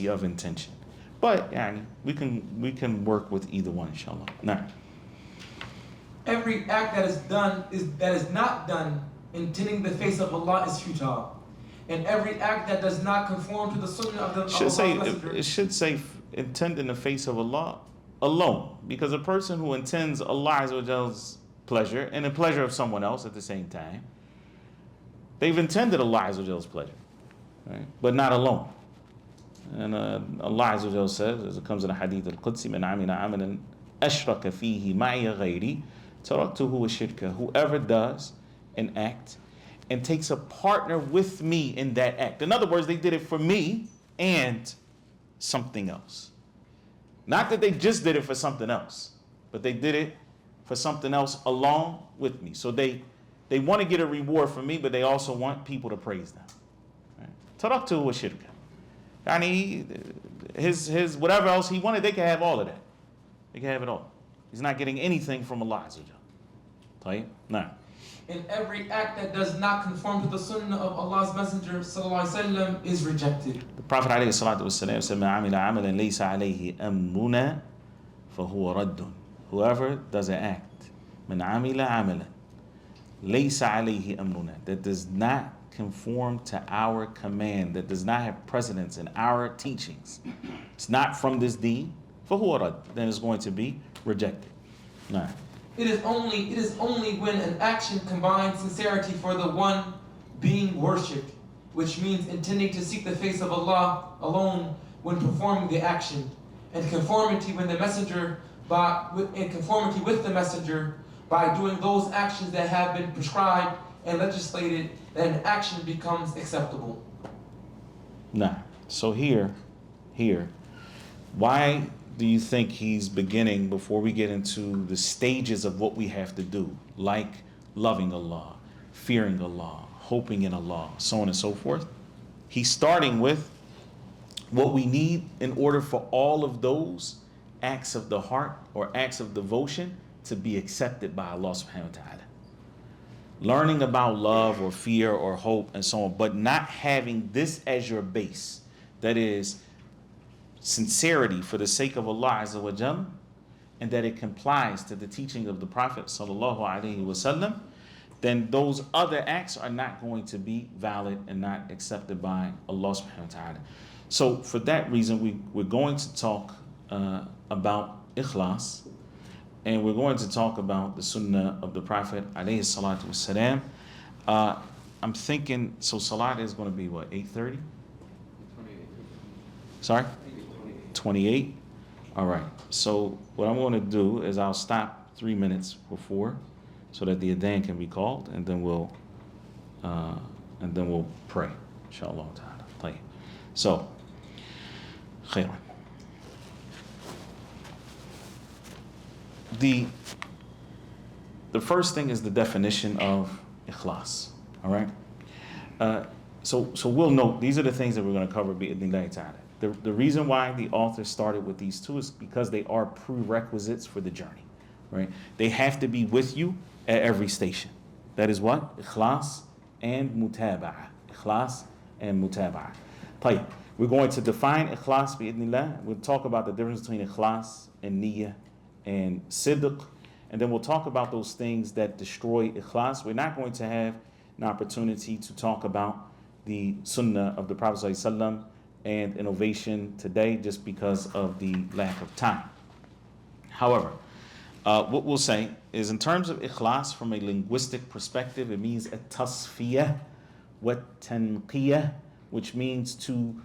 of intention. But we can work with either one, inshallah. Now, Every act that is not done intending the face of Allah is futile. And every act that does not conform to the sunnah of Allah's messenger. It should say intend in the face of Allah alone, because a person who intends Allah Azza wa Jal's pleasure and the pleasure of someone else at the same time, they've intended Allah Azza wa Jal's pleasure, right? But not alone. And Allah Azza wa Jal says, as it comes in the hadith al-Qudsi, man amila amalan ashraka fihi ma'iya ghayri taraktuhu wa shirka. Whoever does an act and takes a partner with me in that act. In other words, they did it for me and something else. Not that they just did it for something else, but they did it for something else along with me. So they want to get a reward from me, but they also want people to praise them. Taraktuhu wa shirka. His whatever else he wanted, they can have all of that. They can have it all. He's not getting anything from Allah Azza wa Jal. Now, and every act that does not conform to the sunnah of Allah's messenger sallallahu alaihi wasallam is rejected. The Prophet alayhi salatu wasallam said, "Man amila amalan laysa alayhi amruna fahuwa raddun." Whoever does an act, man amila amalan laysa alayhi amruna, that does not conform to our command, that does not have precedence in our teachings, it's not from this deed, fahuwa radd, then it's going to be rejected. Nah. It is only when an action combines sincerity for the one being worshipped, which means intending to seek the face of Allah alone when performing the action, and conformity with the messenger by doing those actions that have been prescribed and legislated, that an action becomes acceptable. Nah. So here, why do you think he's beginning, before we get into the stages of what we have to do, like loving Allah, fearing Allah, hoping in Allah, so on and so forth? He's starting with what we need in order for all of those acts of the heart or acts of devotion to be accepted by Allah subhanahu wa ta'ala. Learning about love or fear or hope and so on, but not having this as your base. That is, sincerity for the sake of Allah Azza wa Jal, and that it complies to the teaching of the Prophet sallallahu alaihi wasallam, then those other acts are not going to be valid and not accepted by Allah subhanahu wa ta'ala. So for that reason, we're going to talk about ikhlas, and we're going to talk about the sunnah of the Prophet alayhi salatu wasalam. I'm thinking, so salat is going to be what, 8:30? Sorry? 28? All right. So what I'm going to do is I'll stop 3 minutes before, so that the adhan can be called, and then we'll pray, inshallah ta'ala. So, khairan. The first thing is the definition of ikhlas. All right. So we'll note these are the things that we're going to cover bi'idhnillahi ta'ala. The reason why the author started with these two is because they are prerequisites for the journey, right? They have to be with you at every station. That is what? Ikhlas and mutaba'ah. Ikhlas and mutaba'ah. طيب. We're going to define ikhlas bi'idhnillah. We'll talk about the difference between ikhlas and niyyah and sidq. And then we'll talk about those things that destroy ikhlas. We're not going to have an opportunity to talk about the sunnah of the Prophet ﷺ and innovation today just because of the lack of time. However, what we'll say is in terms of ikhlas from a linguistic perspective, it means a tasfiyah wa tanqiyah, which means to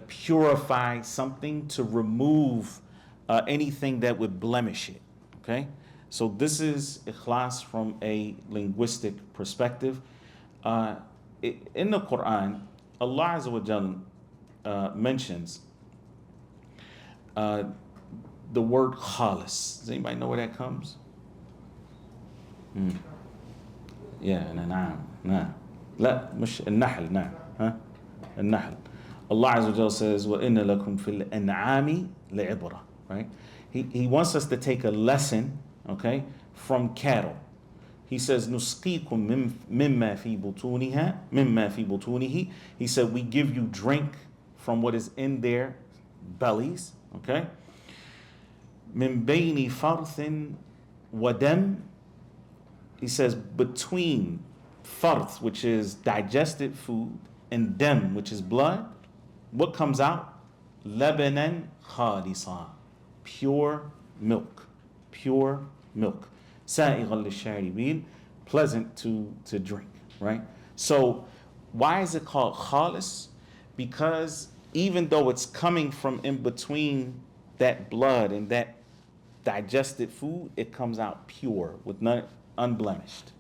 purify something, to remove anything that would blemish it. Okay? So this is ikhlas from a linguistic perspective. In the Quran, Allah Azza wa Jalla mentions the word khalis. Does anybody know where that comes? Yeah, نعم. لا مش النحل نعم ها النحل. Allah Azza wa Jalla says وَإِنَّ لَكُمْ فِي الْأَنْعَامِ لَعِبْرَةً. Right? He wants us to take a lesson, okay, from cattle. He says نُسْقِيكُم مِمَّا فِي بُطُونِهِ. He said we give you drink from what is in their bellies, okay? مِن بَيْنِ فَرْثٍ وَدَمٍ. He says between farth, which is digested food, and dem, which is blood, what comes out? لَبَنًا خَالِصًا. Pure milk. Pure milk. سَائِغًا لِلشَّارِبِينَ. Pleasant to drink, right? So why is it called khalis? Because even though it's coming from in between that blood and that digested food, it comes out pure, with none, unblemished,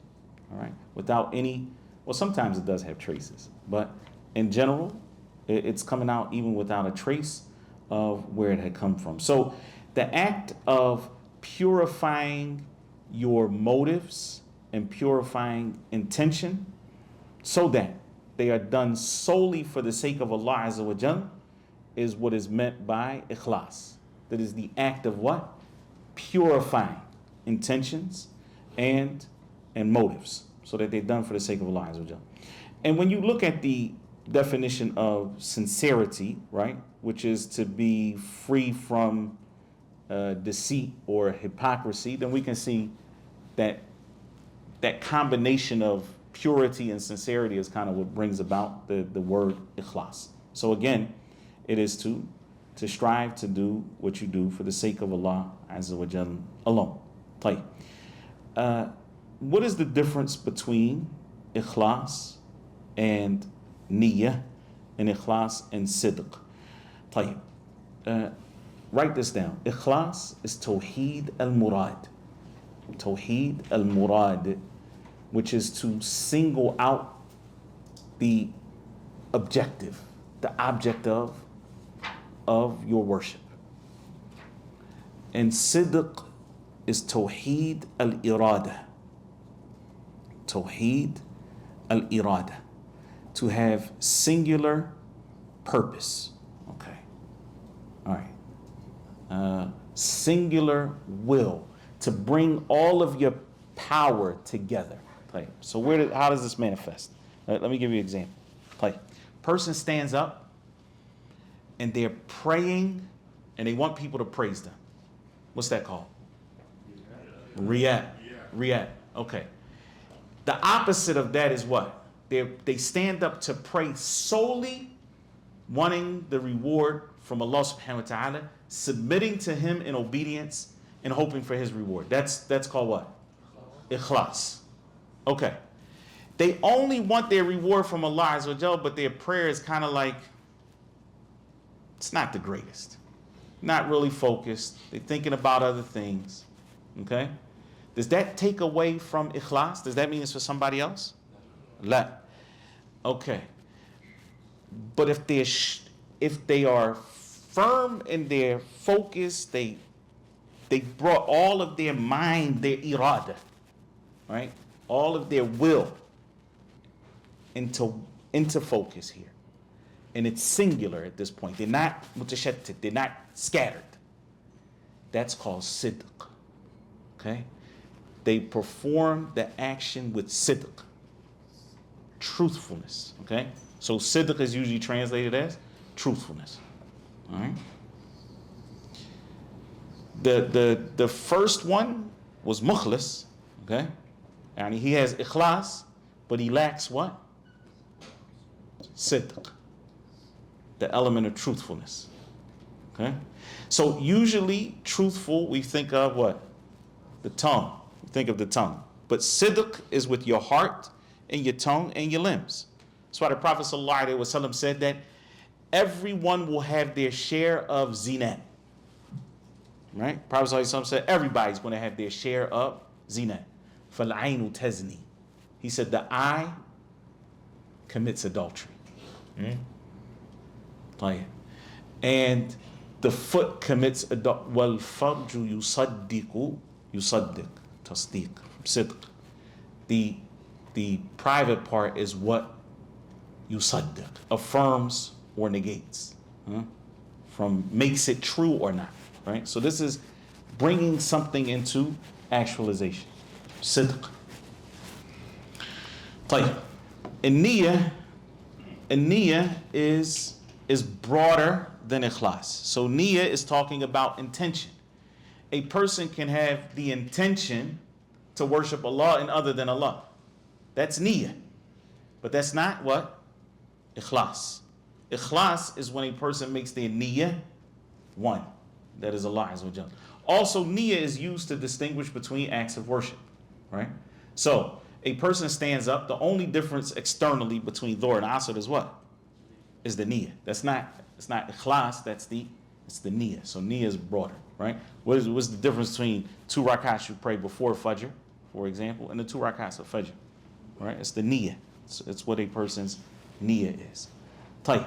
all right? Without any, well, sometimes it does have traces, but in general, it's coming out even without a trace of where it had come from. So the act of purifying your motives and purifying intention so that they are done solely for the sake of Allah Azza wa Jal is what is meant by ikhlas. That is the act of what? Purifying intentions and motives so that they're done for the sake of Allah Azza wa Jal. And when you look at the definition of sincerity, right, which is to be free from deceit or hypocrisy, then we can see that combination of purity and sincerity is kind of what brings about the word ikhlas. So again, it is to strive to do what you do for the sake of Allah Azza wa Jal alone. What is the difference between ikhlas and niyyah and ikhlas and sidq? Write this down. Ikhlas is tawhid al-murad. Tawhid al-murad, which is to single out the objective, the object of your worship. And sidq is tawhid al-irada. Tawhid al-irada. To have singular purpose. Okay. All right. Singular will. To bring all of your power together. So how does this manifest? Let me give you an example. Person stands up and they're praying and they want people to praise them. What's that called? Riyat. Riyat. Okay. The opposite of that is what? They stand up to pray solely wanting the reward from Allah subhanahu wa ta'ala, submitting to Him in obedience and hoping for His reward. That's called what? Ikhlas. Okay. They only want their reward from Allah Azza wa Jal, but their prayer is kind of like, it's not the greatest. Not really focused. They're thinking about other things. Okay? Does that take away from ikhlas? Does that mean it's for somebody else? La. Okay. But if they are firm in their focus, they brought all of their mind, their irada, right? All of their will into focus here. And it's singular at this point. They're not mutashattit, they're not scattered. That's called sidq. Okay? they perform the action with sidq, truthfulness. Okay, so sidq is usually translated as truthfulness. All right. The first one was mukhlis. Okay, and he has ikhlas, but he lacks what? Sidq, the element of truthfulness. Okay, so usually truthful, we think of what? The tongue. We think of the tongue. But sidq is with your heart and your tongue and your limbs. That's why the Prophet ﷺ said that everyone will have their share of zinat. Right? Prophet ﷺ said everybody's going to have their share of zinat. فَالْعَيْنُ تَزْنِي. He said the eye commits adultery. And the foot commits adultery. وَالْفَرْجُ يُصَدِّقُ tasdeeq, sidq. The private part is what yusaddiq, affirms or negates, from makes it true or not, right? So this is bringing something into actualization, sidq. طيب. Niyyah is broader than ikhlas. So niyyah is talking about intention. A person can have the intention to worship Allah and other than Allah. That's niyyah. But that's not what? Ikhlas. Ikhlas is when a person makes their niyyah one. That is Allah Azza wa Jalla. Also, niyyah is used to distinguish between acts of worship, right? So, a person stands up. The only difference externally between Dhuhr and Asr is what? Is the niyyah. It's not ikhlas, it's the niyyah. So niyyah is broader, right? What's the difference between 2 rakats you pray before Fajr, for example, and the 2 rakats of Fajr, right? It's the niyyah. It's what a person's niyyah is. طيب.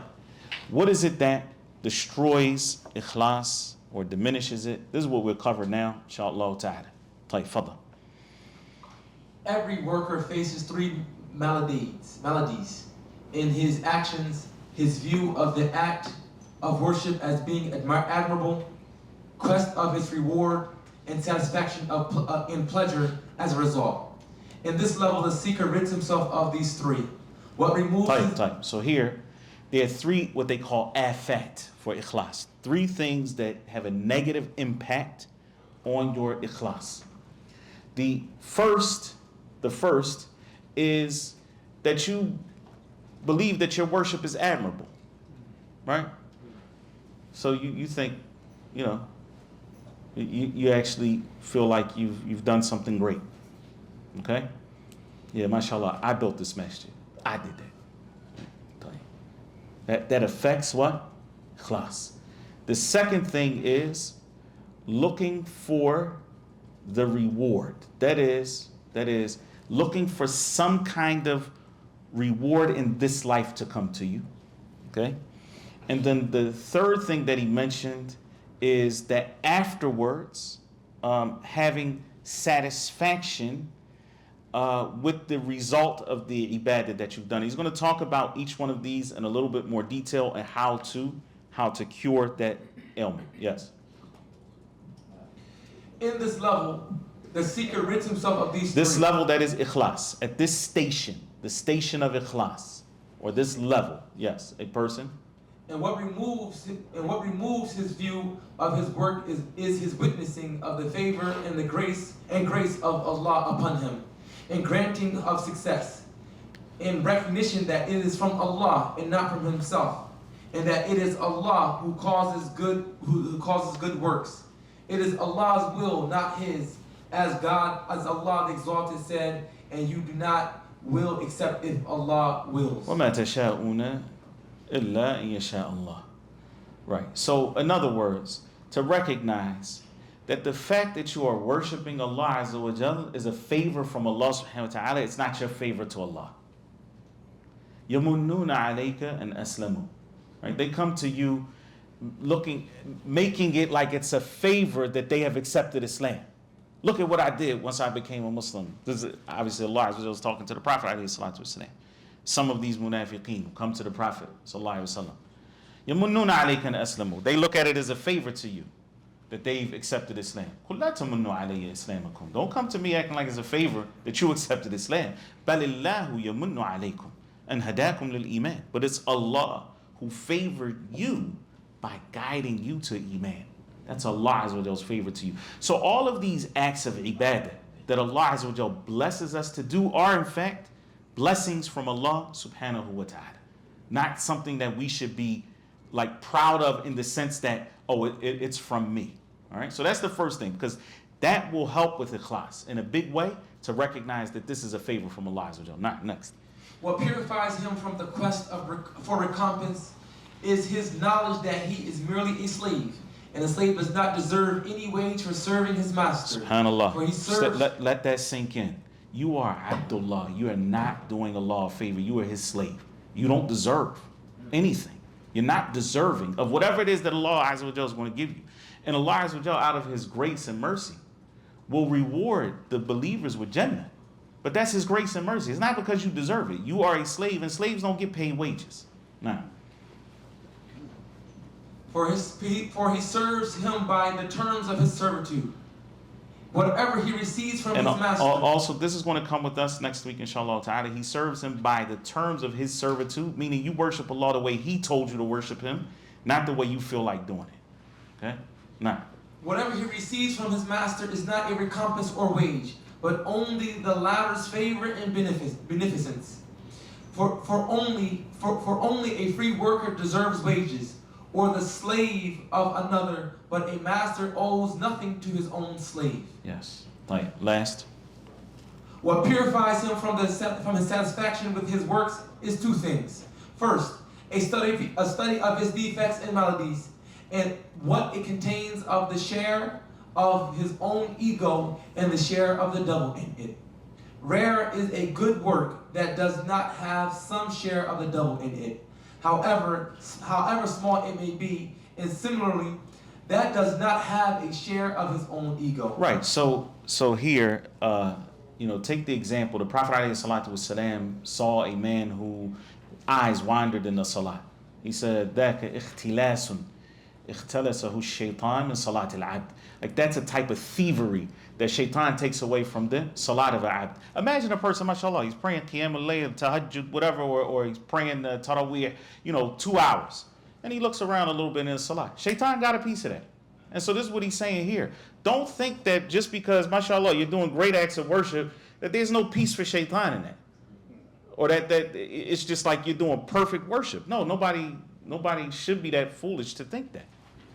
What is it that destroys ikhlas or diminishes it? This is what we'll cover now, inshallah ta'ala. طيب, fadal. Every worker faces 3 maladies in his actions, his view of the act of worship as being admirable, quest of its reward, and satisfaction in pleasure as a result. In this level, the seeker rids himself of these 3. What removes Type. So here, there are 3 what they call afat for ikhlas. 3 things that have a negative impact on your ikhlas. The first is that you believe that your worship is admirable, right? So you think, you actually feel like you've done something great, okay? Yeah, mashallah, I built this masjid. I did that. That affects what? Ikhlas. The second thing is looking for the reward. That is looking for some kind of reward in this life to come to you. Okay? And then the third thing that he mentioned is that afterwards, having satisfaction with the result of the ibadah that you've done. He's going to talk about each one of these in a little bit more detail and how to cure that ailment. Yes. In this level, the seeker rids himself of these 3. This level, that is ikhlas. At this station, the station of ikhlas, or this level, yes, a person. And what removes his view of his work is his witnessing of the favor and the grace of Allah upon him, and granting of success, in recognition that it is from Allah and not from himself, and that it is Allah who causes good works. It is Allah's will, not his, as Allah the Exalted said, and you do not will except if Allah wills. وَمَا تَشَاءُونَ إِلَّا إِن يَشَاءَ اللَّهُ. Right. So, in other words, to recognize that the fact that you are worshiping Allah Azza wa Jalla is a favor from Allah subhanahu wa ta'ala. It's not your favor to Allah. يَمُنُّونَ عَلَيْكَ أَنْ أَسْلَمُوا. Right? They come to you making it like it's a favor that they have accepted Islam. Look at what I did once I became a Muslim. This is obviously Allah was talking to the Prophet alayhi salatu wasalam. Some of these munafiqeen come to the Prophet sallallahu alaihi wasallam. يَمُنُّونَ عَلَيْكَ أَنْ أَسْلَمُوا. They look at it as a favor to you. that they've accepted Islam. قُلْ لَا تَمُنُّوا عَلَيَّ إِسْلَامَكُمْ. Don't come to me acting like it's a favor that you accepted Islam. بَلِ اللَّهُ يَمُنُّ عَلَيْكُمْ أَنْ هَدَاكُمْ لِلْإِيمَانِ. But it's Allah who favored you by guiding you to Iman. That's Allah Azza wa Jall's favor to you. So all of these acts of ibadah that Allah Azza wa Jalla blesses us to do are in fact blessings from Allah subhanahu wa ta'ala. Not something that we should be like proud of in the sense that, oh, it's from me. All right, so that's the first thing, because that will help with ikhlas in a big way to recognize that this is a favor from Allah Azza wa Jalla. Not next. What purifies him from the quest for recompense is his knowledge that he is merely a slave, and a slave does not deserve any wage for serving his master. SubhanAllah. For he serves. Let that sink in. You are Abdullah. You are not doing Allah a favor. You are his slave. You don't deserve anything. You're not deserving of whatever it is that Allah Azza wa Jalla is going to give you. And Allah Azza wa Jalla, out of his grace and mercy, will reward the believers with Jannah. But that's his grace and mercy. It's not because you deserve it. You are a slave, and slaves don't get paid wages. Nah. For he serves him by the terms of his servitude. Whatever he receives from And his master. also, this is going to come with us next week, inshallah ta'ala. He serves him by the terms of his servitude, meaning you worship Allah the way he told you to worship him, not the way you feel like doing it. Okay? Nah. Whatever he receives from his master is not a recompense or wage, but only the latter's favor and beneficence. For only a free worker deserves wages, or the slave of another, but a master owes nothing to his own slave. Yes. Right. Last. What purifies him from his satisfaction with his works is two things. First, a study of his defects and maladies, and what it contains of the share of his own ego and the share of the devil in it. Rare is a good work that does not have some share of the devil in it, however small it may be, and similarly, that does not have a share of his own ego. Right. So here, take the example. The Prophet ﷺ saw a man whose eyes wandered in the salat. He said, "Daka ikhtilasun, ikhtalasahu shaitan min salat al-abd." Like that's a type of thievery that shaitan takes away from the salat of al-abd. Imagine a person, mashallah, he's praying qiyam al-layl, tahajjud, whatever, or he's praying tarawih, 2 hours. And he looks around a little bit in the salat. Shaitan got a piece of that. And so this is what he's saying here. Don't think that just because, mashallah, you're doing great acts of worship, that there's no peace for shaitan in that. Or that it's just like you're doing perfect worship. No, nobody should be that foolish to think that.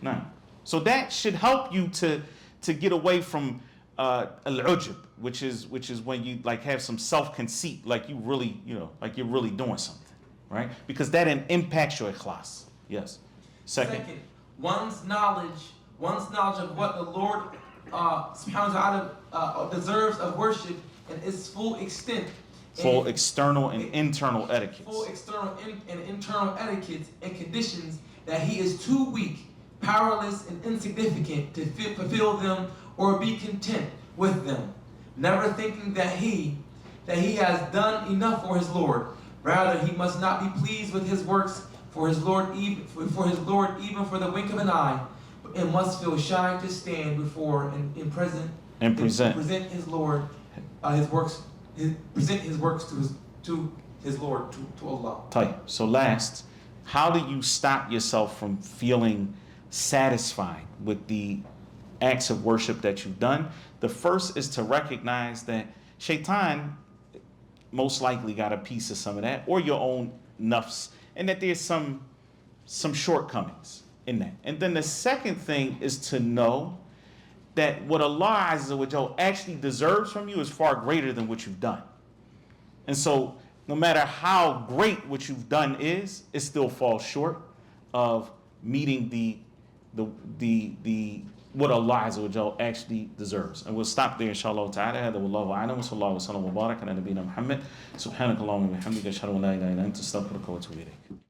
No. So that should help you to get away from al-ujub, which is when you like have some self-conceit, like you really, like you're really doing something, right? Because that impacts your ikhlas. Yes. Second, one's knowledge of what the Lord subhanahu wa ta'ala deserves of worship and its full extent. Full external and internal etiquettes. Full external and internal etiquettes and conditions that he is too weak, powerless, and insignificant to fulfill them or be content with them, never thinking that he has done enough for his Lord. Rather, he must not be pleased with his works for his Lord even for the wink of an eye, and must feel shy to stand before and present his Lord his works. Present his works to his Lord, to Allah. Tahir. So last, how do you stop yourself from feeling satisfied with the acts of worship that you've done? The first is to recognize that shaitan most likely got a piece of some of that, or your own nafs, and that there's some shortcomings in that. And then the second thing is to know that what Allah Azza wa Jalla actually deserves from you is far greater than what you've done. And so no matter how great what you've done is, it still falls short of meeting the what Allah Azza wa Jalla actually deserves. And we'll stop there, inshallah ta'ala. Hada wallahu a'lam wa sallallahu wa sallam wa barak ala nabiyyina Muhammad. Subhanakallahumma wa bihamdika ashhadu an la ilaha illa anta astaghfiruka wa atubu ilayk.